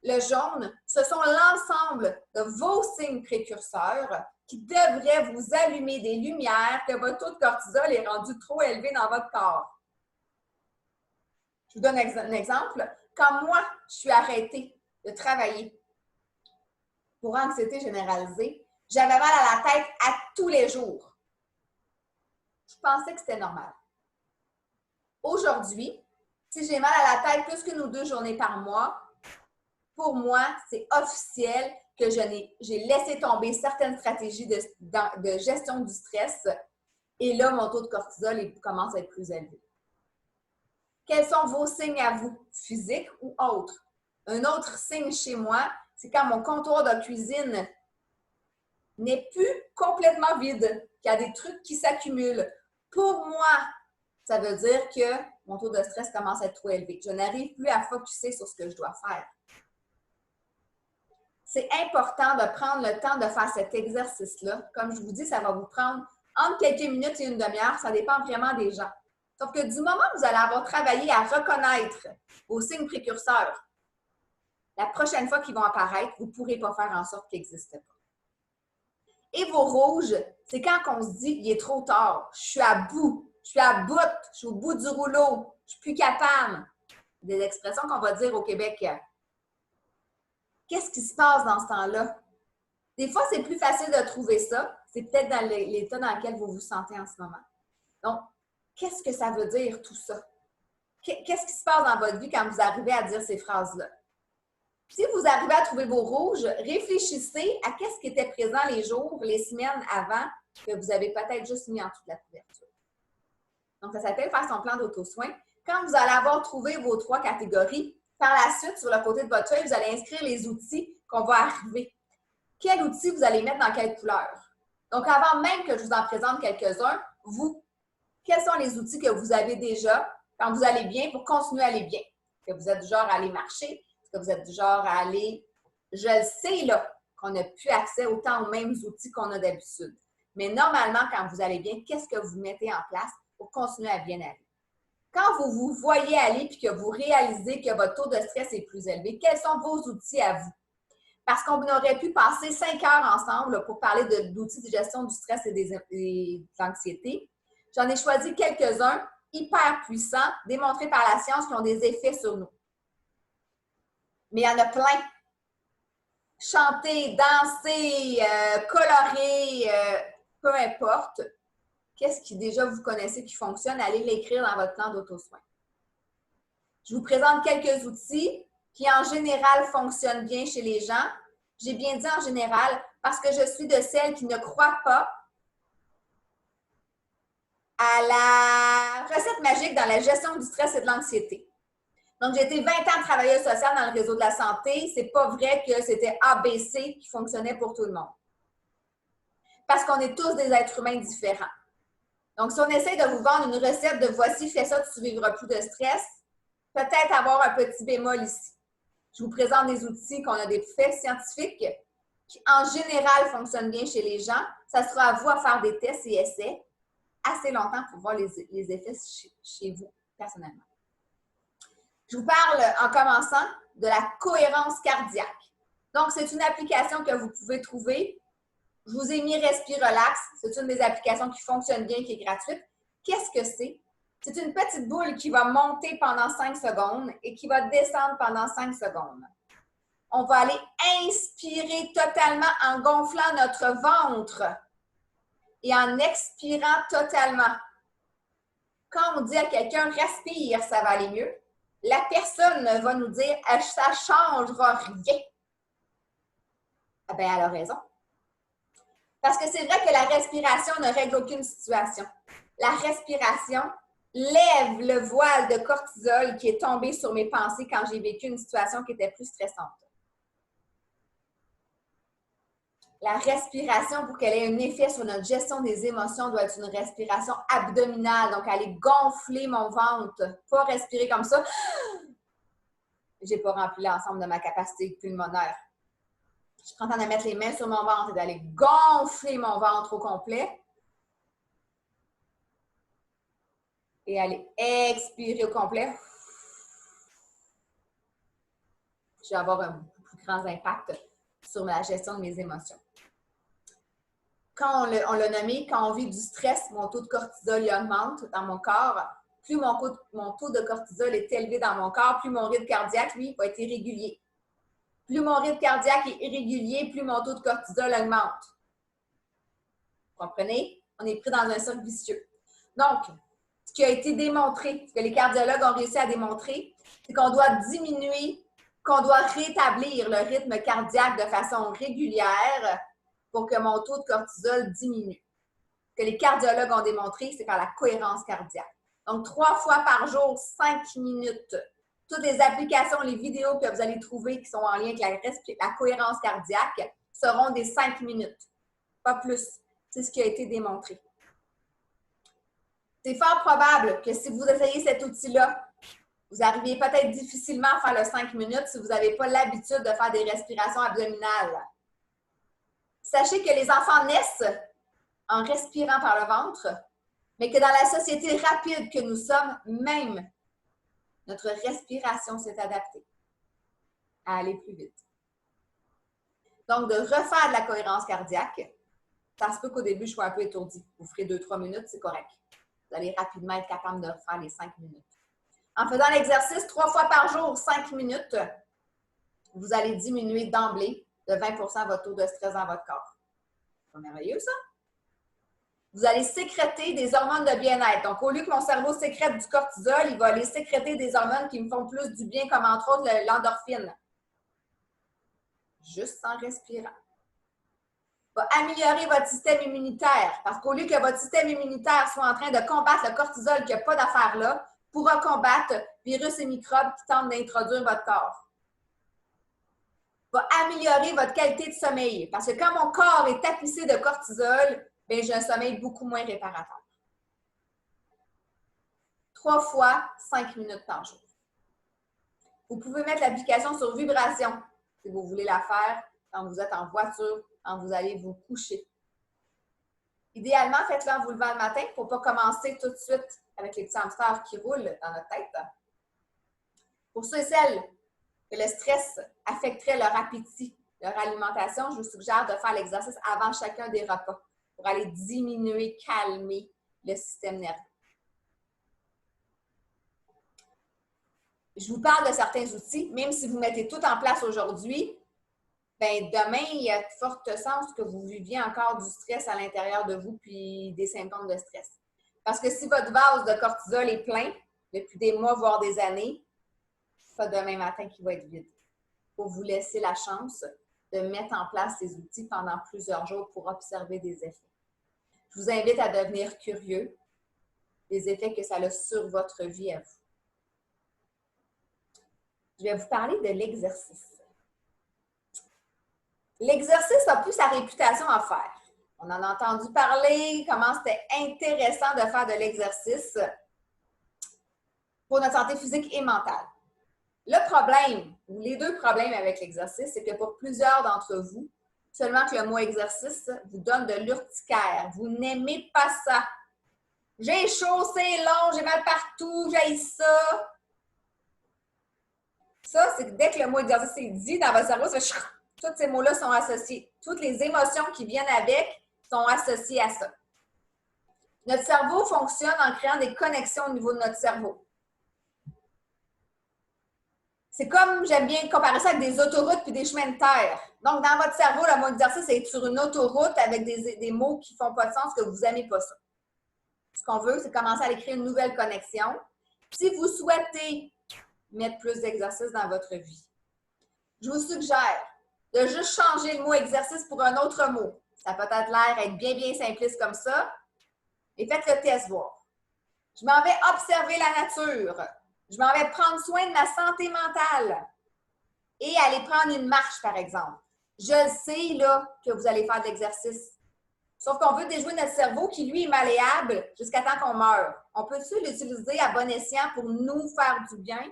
Le jaune, ce sont l'ensemble de vos signes précurseurs qui devraient vous allumer des lumières que votre taux de cortisol est rendu trop élevé dans votre corps. Je vous donne un exemple. Quand moi, je suis arrêtée de travailler pour anxiété généralisée, j'avais mal à la tête à tous les jours. Je pensais que c'était normal. Aujourd'hui, si j'ai mal à la tête plus qu'une ou 2 journées par mois, pour moi, c'est officiel que j'ai laissé tomber certaines stratégies de gestion du stress et là, mon taux de cortisol commence à être plus élevé. Quels sont vos signes à vous, physiques ou autres? Un autre signe chez moi, c'est quand mon comptoir de cuisine n'est plus complètement vide, qu'il y a des trucs qui s'accumulent. Pour moi, ça veut dire que mon taux de stress commence à être trop élevé. Je n'arrive plus à focusser sur ce que je dois faire. C'est important de prendre le temps de faire cet exercice-là. Comme je vous dis, ça va vous prendre entre quelques minutes et une demi-heure. Ça dépend vraiment des gens. Sauf que du moment où vous allez avoir travaillé à reconnaître vos signes précurseurs, la prochaine fois qu'ils vont apparaître, vous ne pourrez pas faire en sorte qu'ils n'existent pas. Et vos rouges, c'est quand on se dit il est trop tard, je suis à bout, je suis à bout, je suis au bout du rouleau, je ne suis plus capable. Des expressions qu'on va dire au Québec. Qu'est-ce qui se passe dans ce temps-là? Des fois, c'est plus facile de trouver ça. C'est peut-être dans l'état dans lequel vous vous sentez en ce moment. Donc, qu'est-ce que ça veut dire tout ça? Qu'est-ce qui se passe dans votre vie quand vous arrivez à dire ces phrases-là? Si vous arrivez à trouver vos rouges, réfléchissez à qu'est-ce qui était présent les jours, les semaines avant que vous avez peut-être juste mis en toute la couverture. Donc, ça s'appelle faire son plan d'auto-soin. Quand vous allez avoir trouvé vos 3 catégories, par la suite, sur le côté de votre feuille, vous allez inscrire les outils qu'on va arriver. Quel outil vous allez mettre dans quelle couleur? Donc, avant même que je vous en présente quelques-uns, vous, quels sont les outils que vous avez déjà quand vous allez bien pour continuer à aller bien? Est-ce que vous êtes du genre à aller marcher? Est-ce que vous êtes du genre à aller... Je le sais, là, qu'on n'a plus accès autant aux mêmes outils qu'on a d'habitude. Mais normalement, quand vous allez bien, qu'est-ce que vous mettez en place pour continuer à bien aller? Quand vous vous voyez aller et que vous réalisez que votre taux de stress est plus élevé, quels sont vos outils à vous? Parce qu'on aurait pu passer 5 heures ensemble pour parler d'outils de gestion du stress et de l'anxiété. J'en ai choisi quelques-uns hyper puissants, démontrés par la science, qui ont des effets sur nous. Mais il y en a plein. Chanter, danser, colorer, peu importe. Qu'est-ce qui déjà vous connaissez qui fonctionne? Allez l'écrire dans votre plan d'auto-soin. Je vous présente quelques outils qui, en général, fonctionnent bien chez les gens. J'ai bien dit en général parce que je suis de celles qui ne croient pas à la recette magique dans la gestion du stress et de l'anxiété. Donc, j'ai été 20 ans travailleuse sociale dans le réseau de la santé. C'est pas vrai que c'était ABC qui fonctionnait pour tout le monde. Parce qu'on est tous des êtres humains différents. Donc, si on essaie de vous vendre une recette de voici, fais ça, tu ne vivras plus de stress, peut-être avoir un petit bémol ici. Je vous présente des outils qu'on a des faits scientifiques qui, en général, fonctionnent bien chez les gens. Ça sera à vous à faire des tests et essais assez longtemps pour voir les effets chez vous, personnellement. Je vous parle, en commençant, de la cohérence cardiaque. Donc, c'est une application que vous pouvez trouver. Je vous ai mis Respire Relax. C'est une des applications qui fonctionne bien, qui est gratuite. Qu'est-ce que c'est? C'est une petite boule qui va monter pendant 5 secondes et qui va descendre pendant 5 secondes. On va aller inspirer totalement en gonflant notre ventre et en expirant totalement. Quand on dit à quelqu'un « respire », ça va aller mieux, la personne va nous dire « ça ne changera rien ». Ah bien, elle a raison. Parce que c'est vrai que la respiration ne règle aucune situation. La respiration lève le voile de cortisol qui est tombé sur mes pensées quand j'ai vécu une situation qui était plus stressante. La respiration, pour qu'elle ait un effet sur notre gestion des émotions, doit être une respiration abdominale. Donc, aller gonfler mon ventre, pas respirer comme ça. Je n'ai pas rempli l'ensemble de ma capacité pulmonaire. Je prends le temps de mettre les mains sur mon ventre et d'aller gonfler mon ventre au complet. Et aller expirer au complet. Je vais avoir un plus grand impact sur la gestion de mes émotions. Quand on l'a nommé, quand on vit du stress, mon taux de cortisol augmente dans mon corps. Plus mon taux de cortisol est élevé dans mon corps, plus mon rythme cardiaque, lui, va être irrégulier. Plus mon rythme cardiaque est irrégulier, plus mon taux de cortisol augmente. Vous comprenez? On est pris dans un cercle vicieux. Donc, ce qui a été démontré, ce que les cardiologues ont réussi à démontrer, c'est qu'on doit diminuer, qu'on doit rétablir le rythme cardiaque de façon régulière pour que mon taux de cortisol diminue. Ce que les cardiologues ont démontré, c'est par la cohérence cardiaque. Donc, 3 fois par jour, 5 minutes. Toutes les applications, les vidéos que vous allez trouver qui sont en lien avec la cohérence cardiaque seront des 5 minutes. Pas plus. C'est ce qui a été démontré. C'est fort probable que si vous essayez cet outil-là, vous arrivez peut-être difficilement à faire le 5 minutes si vous n'avez pas l'habitude de faire des respirations abdominales. Sachez que les enfants naissent en respirant par le ventre, mais que dans la société rapide que nous sommes, même notre respiration s'est adaptée à aller plus vite. Donc, de refaire de la cohérence cardiaque, ça se peut qu'au début, je sois un peu étourdie. Vous ferez 2-3 minutes, c'est correct. Vous allez rapidement être capable de refaire les 5 minutes. En faisant l'exercice 3 fois par jour, 5 minutes, vous allez diminuer d'emblée de 20% votre taux de stress dans votre corps. C'est merveilleux, ça? Vous allez sécréter des hormones de bien-être. Donc, au lieu que mon cerveau sécrète du cortisol, il va aller sécréter des hormones qui me font plus du bien, comme entre autres l'endorphine. Juste en respirant. Va améliorer votre système immunitaire. Parce qu'au lieu que votre système immunitaire soit en train de combattre le cortisol qui n'a pas d'affaire là, pourra combattre virus et microbes qui tentent d'introduire votre corps. Va améliorer votre qualité de sommeil. Parce que quand mon corps est tapissé de cortisol, bien, j'ai un sommeil beaucoup moins réparateur. 3 fois 5 minutes par jour. Vous pouvez mettre l'application sur vibration si vous voulez la faire quand vous êtes en voiture, quand vous allez vous coucher. Idéalement, faites-le en vous levant le matin pour ne pas commencer tout de suite avec les petits hamsters qui roulent dans notre tête. Pour ceux et celles que le stress affecterait leur appétit, leur alimentation, je vous suggère de faire l'exercice avant chacun des repas pour aller diminuer, calmer le système nerveux. Je vous parle de certains outils, même si vous mettez tout en place aujourd'hui, bien, demain, il y a de fortes chances que vous viviez encore du stress à l'intérieur de vous puis des symptômes de stress. Parce que si votre vase de cortisol est plein depuis des mois, voire des années, c'est pas demain matin qu'il va être vide. Il faut vous laisser la chance de mettre en place ces outils pendant plusieurs jours pour observer des effets. Je vous invite à devenir curieux des effets que ça a sur votre vie à vous. Je vais vous parler de l'exercice. L'exercice n'a plus sa réputation à faire. On en a entendu parler, comment c'était intéressant de faire de l'exercice pour notre santé physique et mentale. Le problème, ou les deux problèmes avec l'exercice, c'est que pour plusieurs d'entre vous, seulement que le mot exercice vous donne de l'urticaire. Vous n'aimez pas ça. J'ai chaud, c'est long, j'ai mal partout, j'haïs ça. Ça, c'est que dès que le mot exercice est dit dans votre cerveau, ça fait tous ces mots-là sont associés. Toutes les émotions qui viennent avec sont associées à ça. Notre cerveau fonctionne en créant des connexions au niveau de notre cerveau. C'est comme, j'aime bien comparer ça avec des autoroutes puis des chemins de terre. Donc, dans votre cerveau, le mot exercice est sur une autoroute avec des mots qui ne font pas de sens, que vous n'aimez pas ça. Ce qu'on veut, c'est commencer à aller créer une nouvelle connexion. Si vous souhaitez mettre plus d'exercices dans votre vie, je vous suggère de juste changer le mot exercice pour un autre mot. Ça peut être l'air être bien simpliste comme ça. Et faites le test voir. Je m'en vais observer la nature. Je m'en vais prendre soin de ma santé mentale et aller prendre une marche, par exemple. Je le sais, là, que vous allez faire de l'exercice. Sauf qu'on veut déjouer notre cerveau qui, lui, est malléable jusqu'à temps qu'on meure. On peut-tu l'utiliser à bon escient pour nous faire du bien?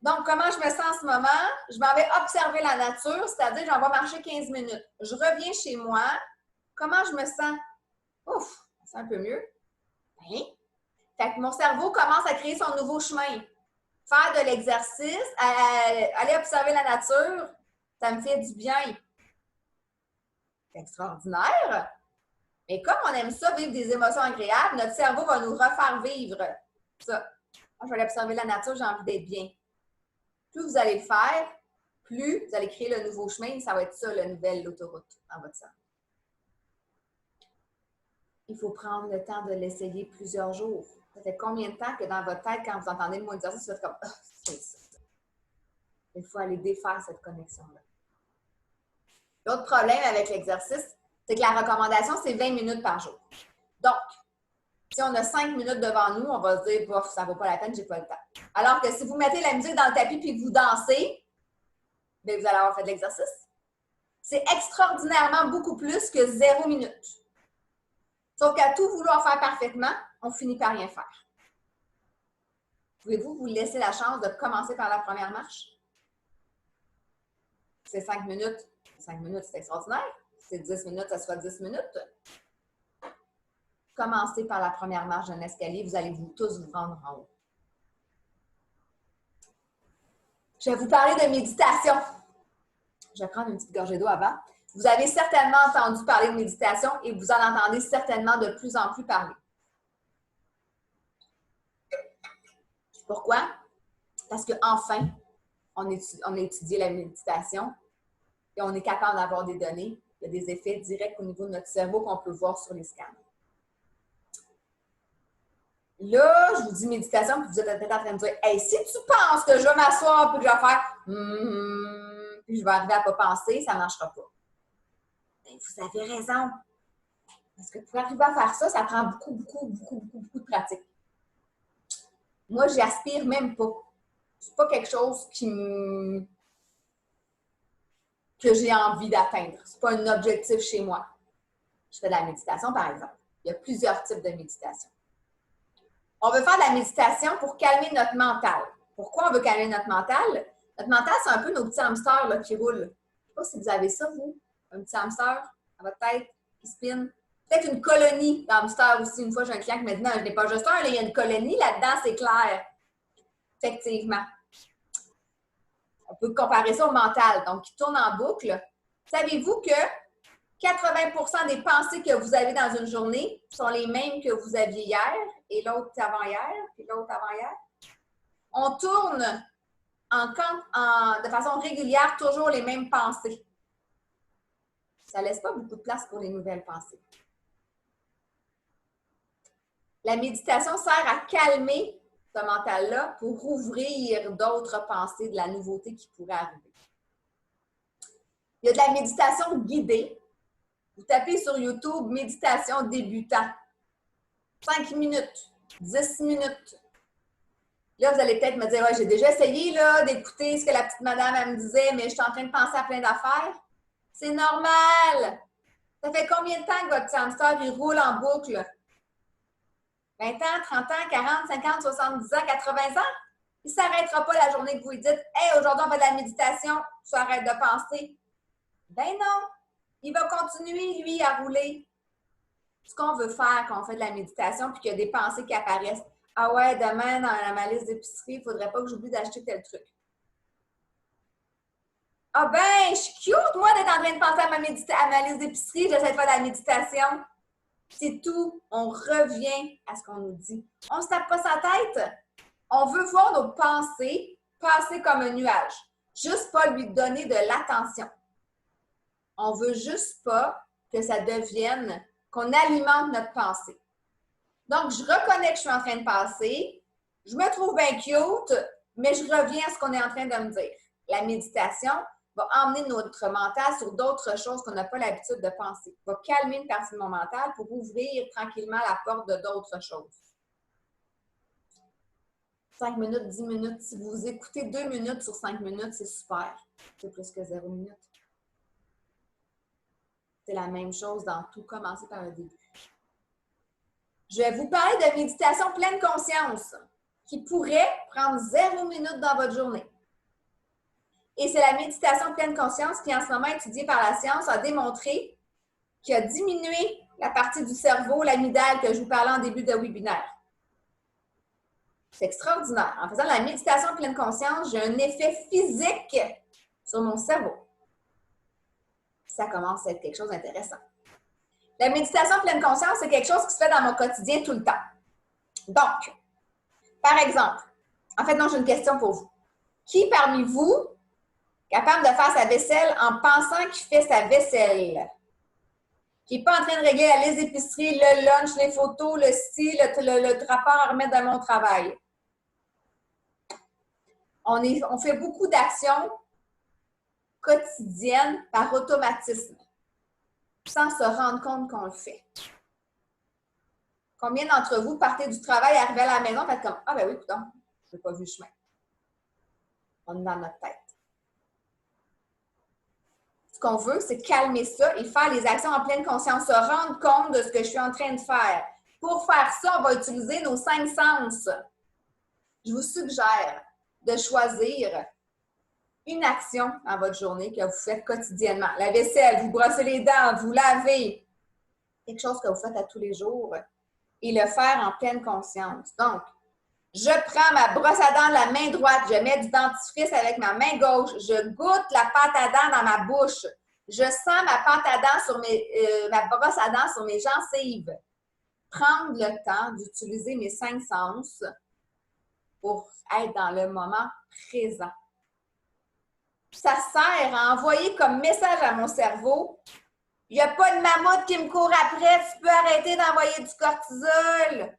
Donc, comment je me sens en ce moment? Je m'en vais observer la nature, c'est-à-dire j'en vais marcher 15 minutes. Je reviens chez moi. Comment je me sens? Ouf, c'est un peu mieux. Hein? Fait que mon cerveau commence à créer son nouveau chemin. Faire de l'exercice, aller observer la nature, ça me fait du bien. C'est extraordinaire. Mais comme on aime ça, vivre des émotions agréables, notre cerveau va nous refaire vivre ça. Moi, je vais aller observer la nature, j'ai envie d'être bien. Plus vous allez le faire, plus vous allez créer le nouveau chemin, ça va être ça, la nouvelle autoroute dans votre cerveau. Il faut prendre le temps de l'essayer plusieurs jours. Ça fait combien de temps que dans votre tête, quand vous entendez le mot exercice, vous êtes comme « c'est ça ». Il faut aller défaire cette connexion-là. L'autre problème avec l'exercice, c'est que la recommandation, c'est 20 minutes par jour. Donc, si on a 5 minutes devant nous, on va se dire bof, ça ne vaut pas la peine, j'ai pas le temps. Alors que si vous mettez la musique dans le tapis puis que vous dansez, bien, vous allez avoir fait de l'exercice. C'est extraordinairement beaucoup plus que 0 minute. Sauf qu'à tout vouloir faire parfaitement, on finit par rien faire. Pouvez-vous vous laisser la chance de commencer par la première marche? C'est 5 minutes. 5 minutes, c'est extraordinaire. C'est 10 minutes, ça sera 10 minutes. Commencez par la première marche d'un escalier, vous allez tous vous rendre en haut. Je vais vous parler de méditation. Je vais prendre une petite gorgée d'eau avant. Vous avez certainement entendu parler de méditation et vous en entendez certainement de plus en plus parler. Pourquoi? Parce qu'enfin, on a étudié la méditation et on est capable d'avoir des données. Il y a des effets directs au niveau de notre cerveau qu'on peut voir sur les scans. Là, je vous dis méditation, puis vous êtes peut-être en train de dire hey, si tu penses que je vais m'asseoir puis que je vais faire puis je vais arriver à ne pas penser, ça ne marchera pas. Bien, vous avez raison. Parce que pour arriver à faire ça, ça prend beaucoup de pratique. Moi, j'y aspire même pas. C'est pas quelque chose que j'ai envie d'atteindre. C'est pas un objectif chez moi. Je fais de la méditation, par exemple. Il y a plusieurs types de méditation. On veut faire de la méditation pour calmer notre mental. Pourquoi on veut calmer notre mental? Notre mental, c'est un peu nos petits hamsters là, qui roulent. Je ne sais pas si vous avez ça, vous, un petit hamster dans votre tête qui spinne. Peut-être une colonie d'hamsters aussi. Une fois, j'ai un client qui m'a dit non, je n'ai pas juste un, là, il y a une colonie là-dedans, c'est clair. Effectivement. On peut comparer ça au mental, donc qui tourne en boucle. Savez-vous que 80% des pensées que vous avez dans une journée sont les mêmes que vous aviez hier et l'autre avant-hier, puis l'autre avant-hier? On tourne de façon régulière toujours les mêmes pensées. Ça ne laisse pas beaucoup de place pour les nouvelles pensées. La méditation sert à calmer ce mental-là pour ouvrir d'autres pensées, de la nouveauté qui pourrait arriver. Il y a de la méditation guidée. Vous tapez sur YouTube « Méditation débutant ». 5 minutes, 10 minutes. Là, vous allez peut-être me dire, ouais, j'ai déjà essayé d'écouter ce que la petite madame elle me disait, mais je suis en train de penser à plein d'affaires. C'est normal. Ça fait combien de temps que votre hamster il roule en boucle? 20 ans, 30 ans, 40, 50, 70 ans, 80 ans? Il ne s'arrêtera pas la journée que vous lui dites « Hey, aujourd'hui, on fait de la méditation, tu arrêtes de penser. » Ben non! Il va continuer, lui, à rouler. Ce qu'on veut faire quand on fait de la méditation puis qu'il y a des pensées qui apparaissent. Ah ouais, demain, dans ma liste d'épicerie, il ne faudrait pas que j'oublie d'acheter tel truc. Ah ben, je suis cute, moi, d'être en train de penser à ma liste d'épicerie, j'essaie de faire de la méditation. C'est tout. On revient à ce qu'on nous dit. On ne se tape pas sa tête. On veut voir nos pensées passer comme un nuage. Juste pas lui donner de l'attention. On veut juste pas que ça devienne, qu'on alimente notre pensée. Donc, je reconnais que je suis en train de passer. Je me trouve bien cute, mais je reviens à ce qu'on est en train de me dire. La méditation va emmener notre mental sur d'autres choses qu'on n'a pas l'habitude de penser. Va calmer une partie de mon mental pour ouvrir tranquillement la porte de d'autres choses. 5 minutes, 10 minutes. Si vous écoutez 2 minutes sur 5 minutes, c'est super. C'est plus que 0 minute. C'est la même chose dans tout. Commencez par le début. Je vais vous parler de méditation pleine conscience qui pourrait prendre 0 minute dans votre journée. Et c'est la méditation pleine conscience qui, en ce moment, étudiée par la science, a démontré qu'il a diminué la partie du cerveau, l'amygdale, que je vous parlais en début de webinaire. C'est extraordinaire. En faisant la méditation pleine conscience, j'ai un effet physique sur mon cerveau. Ça commence à être quelque chose d'intéressant. La méditation pleine conscience, c'est quelque chose qui se fait dans mon quotidien tout le temps. Donc, par exemple, en fait, non, j'ai une question pour vous. Qui parmi vous est capable de faire sa vaisselle en pensant qu'il fait sa vaisselle? Qui n'est pas en train de régler les épiceries, le lunch, les photos, le style, le rapport à remettre dans mon travail? On fait beaucoup d'actions quotidiennes par automatisme, sans se rendre compte qu'on le fait. Combien d'entre vous partez du travail, arrivez à la maison, faites comme « Ah ben oui, putain, je n'ai pas vu le chemin. » On est dans notre tête. Ce qu'on veut, c'est calmer ça et faire les actions en pleine conscience, se rendre compte de ce que je suis en train de faire. Pour faire ça, on va utiliser nos 5 sens. Je vous suggère de choisir une action dans votre journée que vous faites quotidiennement. La vaisselle, vous brossez les dents, vous lavez. Quelque chose que vous faites à tous les jours et le faire en pleine conscience. Donc, je prends ma brosse à dents de la main droite, je mets du dentifrice avec ma main gauche, je goûte la pâte à dents dans ma bouche, je sens ma pâte à dents sur ma brosse à dents sur mes gencives. Prendre le temps d'utiliser mes 5 sens pour être dans le moment présent. Ça sert à envoyer comme message à mon cerveau: il n'y a pas de mammouth qui me court après, tu peux arrêter d'envoyer du cortisol.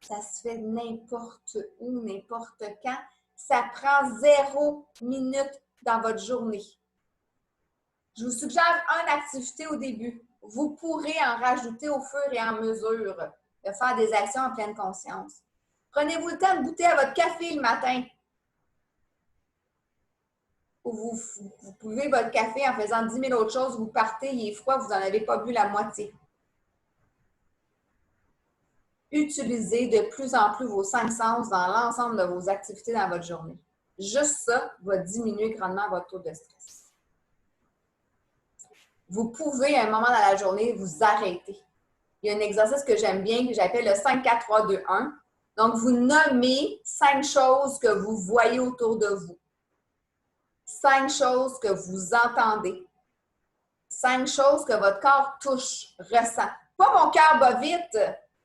Ça se fait n'importe où, n'importe quand. Ça prend 0 minute dans votre journée. Je vous suggère une activité au début. Vous pourrez en rajouter au fur et à mesure de faire des actions en pleine conscience. Prenez-vous le temps de goûter à votre café le matin. Vous buvez votre café en faisant 10 000 autres choses, vous partez, il est froid, vous n'en avez pas bu la moitié. Utilisez de plus en plus vos 5 sens dans l'ensemble de vos activités dans votre journée. Juste ça va diminuer grandement votre taux de stress. Vous pouvez, à un moment dans la journée, vous arrêter. Il y a un exercice que j'aime bien, que j'appelle le 5-4-3-2-1. Donc, vous nommez 5 choses que vous voyez autour de vous. 5 choses que vous entendez. 5 choses que votre corps touche, ressent. Pas mon cœur bat vite,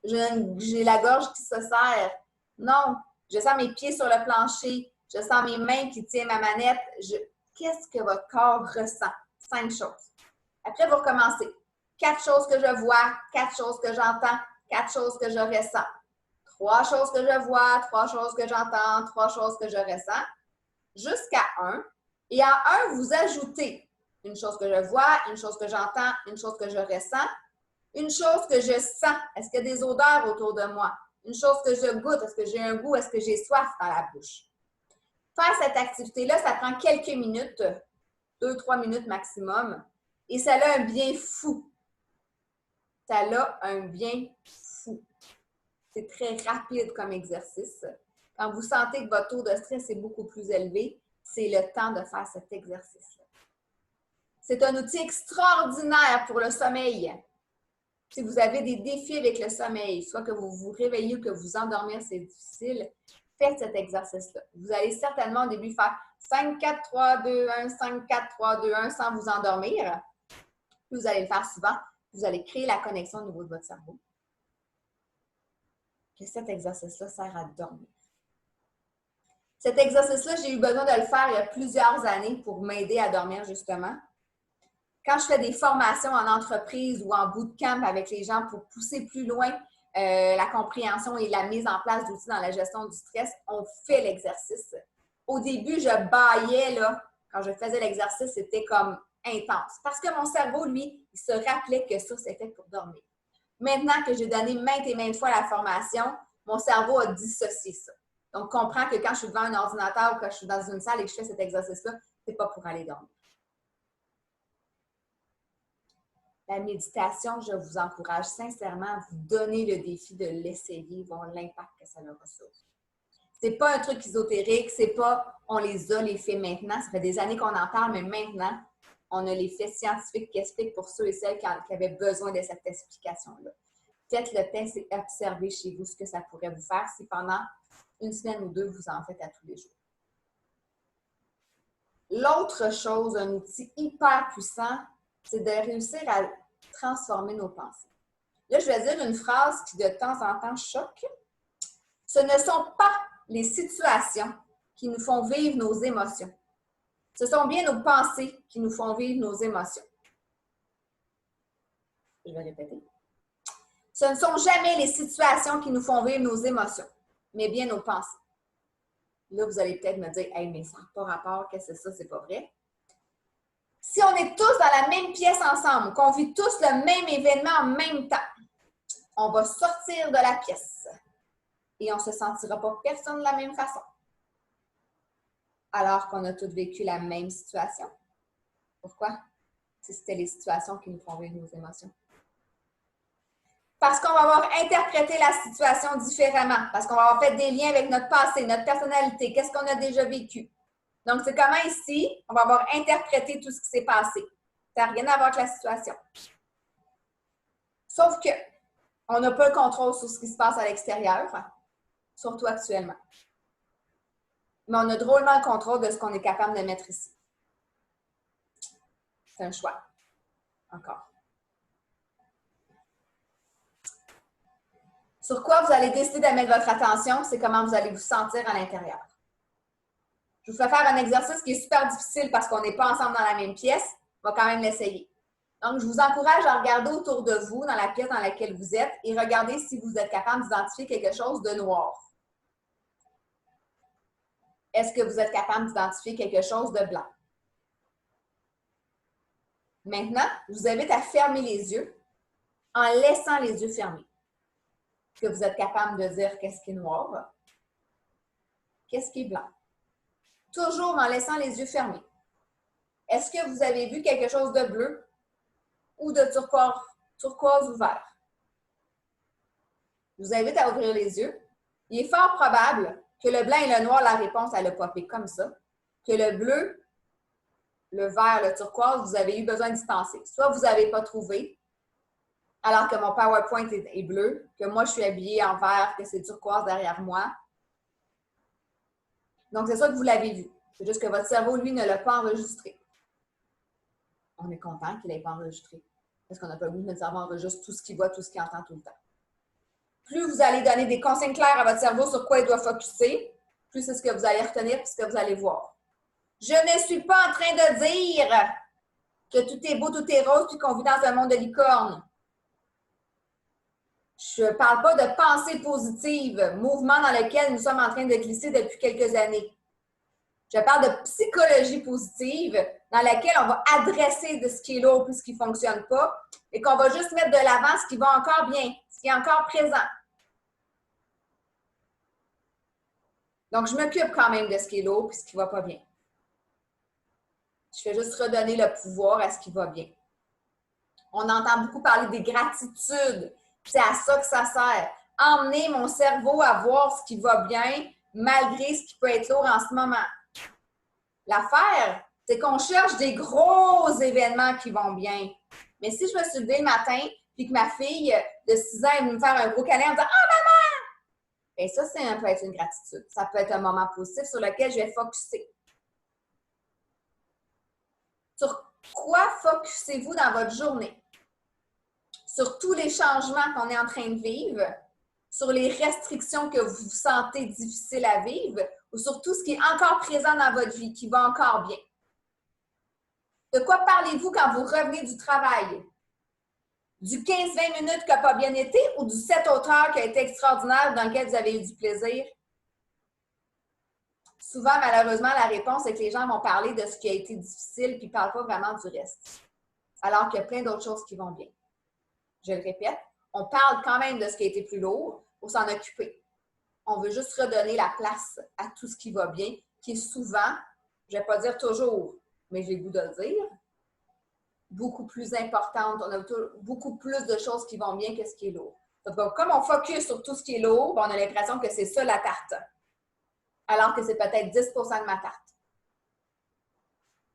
j'ai la gorge qui se serre. Non, je sens mes pieds sur le plancher, je sens mes mains qui tiennent ma manette. Qu'est-ce que votre corps ressent? 5 choses. Après, vous recommencez. 4 choses que je vois, 4 choses que j'entends, 4 choses que je ressens. 3 choses que je vois, 3 choses que j'entends, 3 choses que je ressens. Jusqu'à 1. Et en 1, vous ajoutez une chose que je vois, une chose que j'entends, une chose que je ressens, une chose que je sens. Est-ce qu'il y a des odeurs autour de moi? Une chose que je goûte. Est-ce que j'ai un goût? Est-ce que j'ai soif dans la bouche? Faire cette activité-là, ça prend quelques minutes, 2-3 minutes maximum, et ça a un bien fou. Ça a un bien fou. C'est très rapide comme exercice. Quand vous sentez que votre taux de stress est beaucoup plus élevé, c'est le temps de faire cet exercice-là. C'est un outil extraordinaire pour le sommeil. Si vous avez des défis avec le sommeil, soit que vous vous réveillez ou que vous endormir, c'est difficile, faites cet exercice-là. Vous allez certainement au début faire 5, 4, 3, 2, 1, 5, 4, 3, 2, 1 sans vous endormir. Puis vous allez le faire souvent. Vous allez créer la connexion au niveau de votre cerveau. Que cet exercice-là sert à dormir. Cet exercice-là, j'ai eu besoin de le faire il y a plusieurs années pour m'aider à dormir, justement. Quand je fais des formations en entreprise ou en bootcamp avec les gens pour pousser plus loin la compréhension et la mise en place d'outils dans la gestion du stress, on fait l'exercice. Au début, je bâillais, là, quand je faisais l'exercice, c'était comme intense. Parce que mon cerveau, lui, il se rappelait que ça, c'était pour dormir. Maintenant que j'ai donné maintes et maintes fois la formation, mon cerveau a dissocié ça. Donc, comprends que quand je suis devant un ordinateur ou quand je suis dans une salle et que je fais cet exercice-là, ce n'est pas pour aller dormir. La méditation, je vous encourage sincèrement à vous donner le défi de l'essayer, voir l'impact que ça aura sur vous. Ce n'est pas un truc ésotérique, c'est pas on les a, les faits maintenant. Ça fait des années qu'on en parle, mais maintenant, on a les faits scientifiques qui expliquent pour ceux et celles qui avaient besoin de cette explication-là. Faites le test et observez chez vous ce que ça pourrait vous faire si pendant une semaine ou deux, vous en faites à tous les jours. L'autre chose, un outil hyper puissant, c'est de réussir à transformer nos pensées. Là, je vais dire une phrase qui de temps en temps choque. Ce ne sont pas les situations qui nous font vivre nos émotions. Ce sont bien nos pensées qui nous font vivre nos émotions. Je vais répéter. Ce ne sont jamais les situations qui nous font vivre nos émotions, mais bien nos pensées. Là, vous allez peut-être me dire, hey, mais ça n'a pas rapport, qu'est-ce que c'est ça, c'est pas vrai. Si on est tous dans la même pièce ensemble, qu'on vit tous le même événement en même temps, on va sortir de la pièce et on ne se sentira pas personne de la même façon. Alors qu'on a tous vécu la même situation. Pourquoi? Si c'était les situations qui nous font vivre nos émotions. Parce qu'on va avoir interprété la situation différemment, parce qu'on va avoir fait des liens avec notre passé, notre personnalité, qu'est-ce qu'on a déjà vécu. Donc, c'est comment ici, on va avoir interprété tout ce qui s'est passé. Ça n'a rien à voir avec la situation. Sauf que, on n'a pas le contrôle sur ce qui se passe à l'extérieur, surtout actuellement. Mais on a drôlement le contrôle de ce qu'on est capable de mettre ici. C'est un choix. Encore. Sur quoi vous allez décider de mettre votre attention, c'est comment vous allez vous sentir à l'intérieur. Je vous fais faire un exercice qui est super difficile parce qu'on n'est pas ensemble dans la même pièce. On va quand même l'essayer. Donc, je vous encourage à regarder autour de vous, dans la pièce dans laquelle vous êtes, et regarder si vous êtes capable d'identifier quelque chose de noir. Est-ce que vous êtes capable d'identifier quelque chose de blanc? Maintenant, je vous invite à fermer les yeux en laissant les yeux fermés. Est-ce que vous êtes capable de dire qu'est-ce qui est noir? Qu'est-ce qui est blanc? Toujours en laissant les yeux fermés. Est-ce que vous avez vu quelque chose de bleu ou de turquoise ou vert? Je vous invite à ouvrir les yeux. Il est fort probable que le blanc et le noir, la réponse, elle a popé comme ça. Que le bleu, le vert, le turquoise, vous avez eu besoin d'y penser. Soit vous n'avez pas trouvé, alors que mon PowerPoint est bleu, que moi, je suis habillée en vert, que c'est turquoise derrière moi. Donc, c'est ça que vous l'avez vu. C'est juste que votre cerveau, lui, ne l'a pas enregistré. On est content qu'il n'ait pas enregistré. Parce qu'on n'a pas voulu que notre cerveau enregistre tout ce qu'il voit, tout ce qu'il entend tout le temps. Plus vous allez donner des consignes claires à votre cerveau sur quoi il doit focusser, plus c'est ce que vous allez retenir et ce que vous allez voir. Je ne suis pas en train de dire que tout est beau, tout est rose, puis qu'on vit dans un monde de licorne. Je ne parle pas de pensée positive, mouvement dans lequel nous sommes en train de glisser depuis quelques années. Je parle de psychologie positive dans laquelle on va adresser de ce qui est lourd puis ce qui ne fonctionne pas et qu'on va juste mettre de l'avant ce qui va encore bien, ce qui est encore présent. Donc, je m'occupe quand même de ce qui est lourd puis ce qui ne va pas bien. Je fais juste redonner le pouvoir à ce qui va bien. On entend beaucoup parler des gratitudes. C'est à ça que ça sert. Emmener mon cerveau à voir ce qui va bien malgré ce qui peut être lourd en ce moment. L'affaire, c'est qu'on cherche des gros événements qui vont bien. Mais si je me suis levée le matin puis que ma fille de 6 ans est venue me faire un gros câlin en me disant « Ah, maman! » Bien, ça, peut être une gratitude. Ça peut être un moment positif sur lequel je vais focusser. Sur quoi focussez-vous dans votre journée? sur tous les changements qu'on est en train de vivre, sur les restrictions que vous sentez difficiles à vivre ou sur tout ce qui est encore présent dans votre vie, qui va encore bien. De quoi parlez-vous quand vous revenez du travail? Du 15-20 minutes qui n'a pas bien été ou du 7 autres heures qui a été extraordinaire dans lequel vous avez eu du plaisir? Souvent, malheureusement, la réponse est que les gens vont parler de ce qui a été difficile puis ne parlent pas vraiment du reste. Alors qu'il y a plein d'autres choses qui vont bien. Je le répète, on parle quand même de ce qui a été plus lourd pour s'en occuper. On veut juste redonner la place à tout ce qui va bien, qui est souvent, je ne vais pas dire toujours, mais j'ai le goût de le dire, beaucoup plus importante. On a beaucoup plus de choses qui vont bien que ce qui est lourd. Donc, comme on focus sur tout ce qui est lourd, on a l'impression que c'est ça la tarte. Alors que c'est peut-être 10 de ma tarte.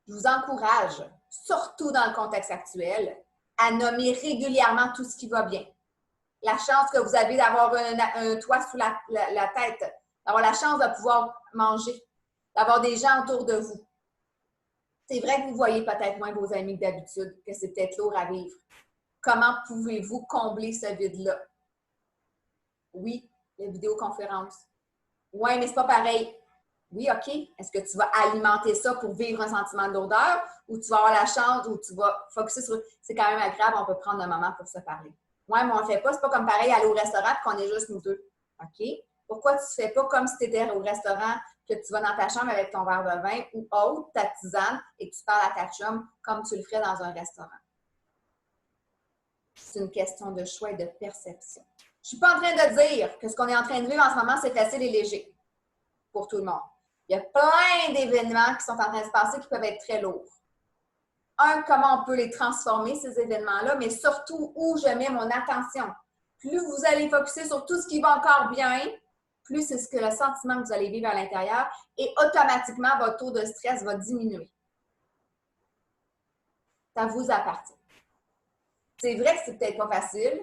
Je vous encourage, surtout dans le contexte actuel, à nommer régulièrement tout ce qui va bien. La chance que vous avez d'avoir un toit sous la tête, d'avoir la chance de pouvoir manger, d'avoir des gens autour de vous. C'est vrai que vous voyez peut-être moins vos amis que d'habitude, que c'est peut-être lourd à vivre. Comment pouvez-vous combler ce vide-là? Oui, la vidéoconférence. Oui, mais c'est pas pareil. Oui, OK. Est-ce que tu vas alimenter ça pour vivre un sentiment de lourdeur ou tu vas avoir la chance ou tu vas focuser sur... C'est quand même agréable, on peut prendre un moment pour se parler. Oui, mais on ne le fait pas. C'est pas comme pareil aller au restaurant et qu'on est juste nous deux. OK? Pourquoi tu ne fais pas comme si tu étais au restaurant, que tu vas dans ta chambre avec ton verre de vin ou autre, ta tisane, et que tu parles à ta chum comme tu le ferais dans un restaurant? C'est une question de choix et de perception. Je ne suis pas en train de dire que ce qu'on est en train de vivre en ce moment, c'est facile et léger pour tout le monde. Il y a plein d'événements qui sont en train de se passer qui peuvent être très lourds. Comment on peut les transformer, ces événements-là, mais surtout où je mets mon attention. Plus vous allez focuser sur tout ce qui va encore bien, plus c'est ce que le sentiment que vous allez vivre à l'intérieur et automatiquement, votre taux de stress va diminuer. Ça vous appartient. C'est vrai que c'est peut-être pas facile.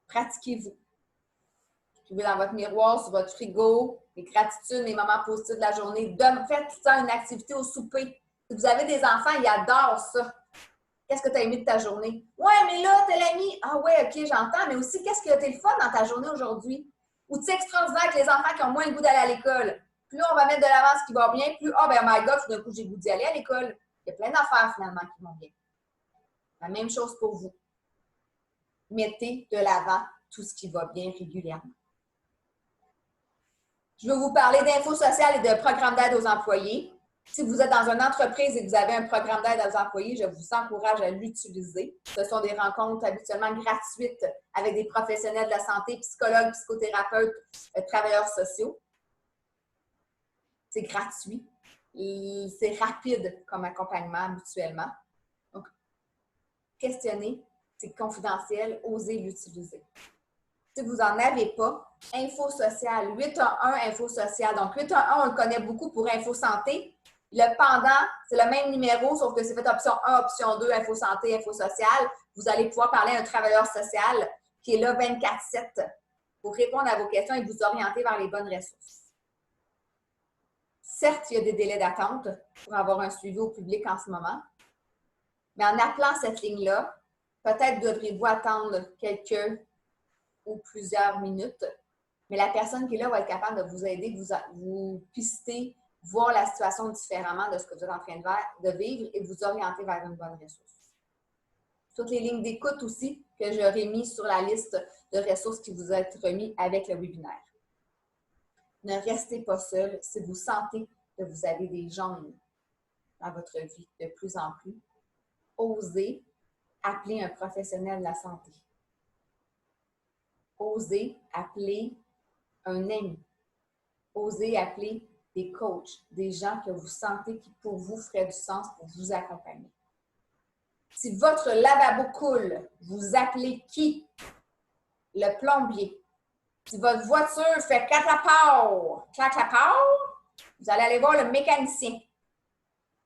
Pratiquez-vous. Écrivez dans votre miroir, sur votre frigo, les gratitudes, les moments positifs de la journée. Faites ça une activité au souper. Si vous avez des enfants, ils adorent ça. Qu'est-ce que tu as aimé de ta journée? Ouais, mais là, tel ami. Ah ouais, OK, j'entends. Mais aussi, qu'est-ce qui a été le fun dans ta journée aujourd'hui? Ou c'est extraordinaire avec les enfants qui ont moins le goût d'aller à l'école. Plus là, on va mettre de l'avant ce qui va bien, plus, oh my God, tout d'un coup, j'ai le goût d'y aller à l'école. Il y a plein d'affaires finalement qui vont bien. La même chose pour vous. Mettez de l'avant tout ce qui va bien régulièrement. Je vais vous parler d'infos sociales et de programmes d'aide aux employés. Si vous êtes dans une entreprise et que vous avez un programme d'aide aux employés, je vous encourage à l'utiliser. Ce sont des rencontres habituellement gratuites avec des professionnels de la santé, psychologues, psychothérapeutes, travailleurs sociaux. C'est gratuit. C'est rapide comme accompagnement mutuellement. Donc, questionnez, c'est confidentiel, osez l'utiliser. Si vous n'en avez pas, Info Sociale, 811 Info Sociale. Donc, 811, on le connaît beaucoup pour Info Santé. Le pendant, c'est le même numéro, sauf que c'est fait option 1, option 2, Info Santé, Info Sociale. Vous allez pouvoir parler à un travailleur social qui est là 24/7 pour répondre à vos questions et vous orienter vers les bonnes ressources. Certes, il y a des délais d'attente pour avoir un suivi au public en ce moment, mais en appelant cette ligne-là, peut-être devrez-vous attendre quelques ou plusieurs minutes, mais la personne qui est là va être capable de vous aider, vous pister, voir la situation différemment de ce que vous êtes en train de vivre et vous orienter vers une bonne ressource. Toutes les lignes d'écoute aussi que j'aurai mis sur la liste de ressources qui vous êtes remis avec le webinaire. Ne restez pas seul si vous sentez que vous avez des jaunes dans votre vie de plus en plus. Osez appeler un professionnel de la santé. Osez appeler un ami. Osez appeler des coachs, des gens que vous sentez qui pour vous feraient du sens pour vous accompagner. Si votre lavabo coule, vous appelez qui? Le plombier. Si votre voiture fait clac-claport, vous allez aller voir le mécanicien.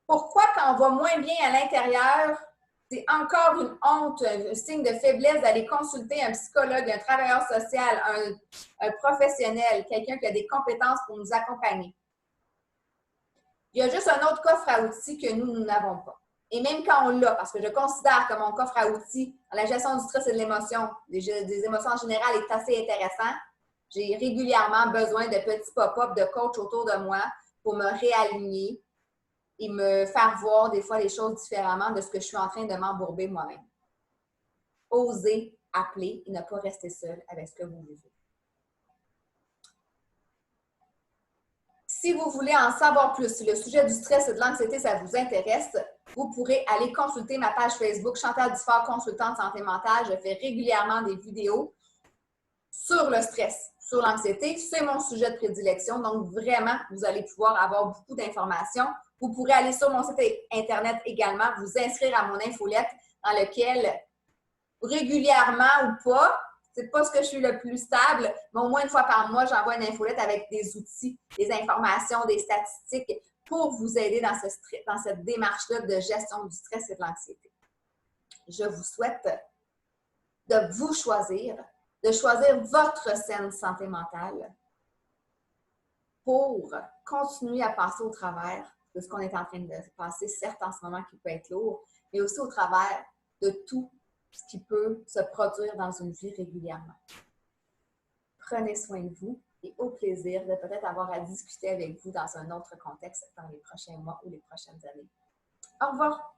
Pourquoi quand on va moins bien à l'intérieur, c'est encore une honte, un signe de faiblesse d'aller consulter un psychologue, un travailleur social, un professionnel, quelqu'un qui a des compétences pour nous accompagner? Il y a juste un autre coffre à outils que nous n'avons pas. Et même quand on l'a, parce que je considère que mon coffre à outils dans la gestion du stress et de l'émotion, des émotions en général, est assez intéressant. J'ai régulièrement besoin de petits pop-up de coach autour de moi pour me réaligner et me faire voir des fois les choses différemment de ce que je suis en train de m'embourber moi-même. Osez appeler et ne pas rester seul avec ce que vous vivez. Si vous voulez en savoir plus sur le sujet du stress et de l'anxiété, ça vous intéresse, vous pourrez aller consulter ma page Facebook Chantal Dufort, consultante santé mentale. Je fais régulièrement des vidéos sur le stress, sur l'anxiété. C'est mon sujet de prédilection. Donc, vraiment, vous allez pouvoir avoir beaucoup d'informations. Vous pourrez aller sur mon site Internet également, vous inscrire à mon infolette dans lequel, régulièrement ou pas, c'est pas ce que je suis le plus stable, mais au moins une fois par mois, j'envoie une infolette avec des outils, des informations, des statistiques pour vous aider dans cette démarche-là de gestion du stress et de l'anxiété. Je vous souhaite de vous choisir, de choisir votre saine santé mentale pour continuer à passer au travers de ce qu'on est en train de passer, certes en ce moment qui peut être lourd, mais aussi au travers de tout ce qui peut se produire dans une vie régulièrement. Prenez soin de vous et au plaisir de peut-être avoir à discuter avec vous dans un autre contexte dans les prochains mois ou les prochaines années. Au revoir!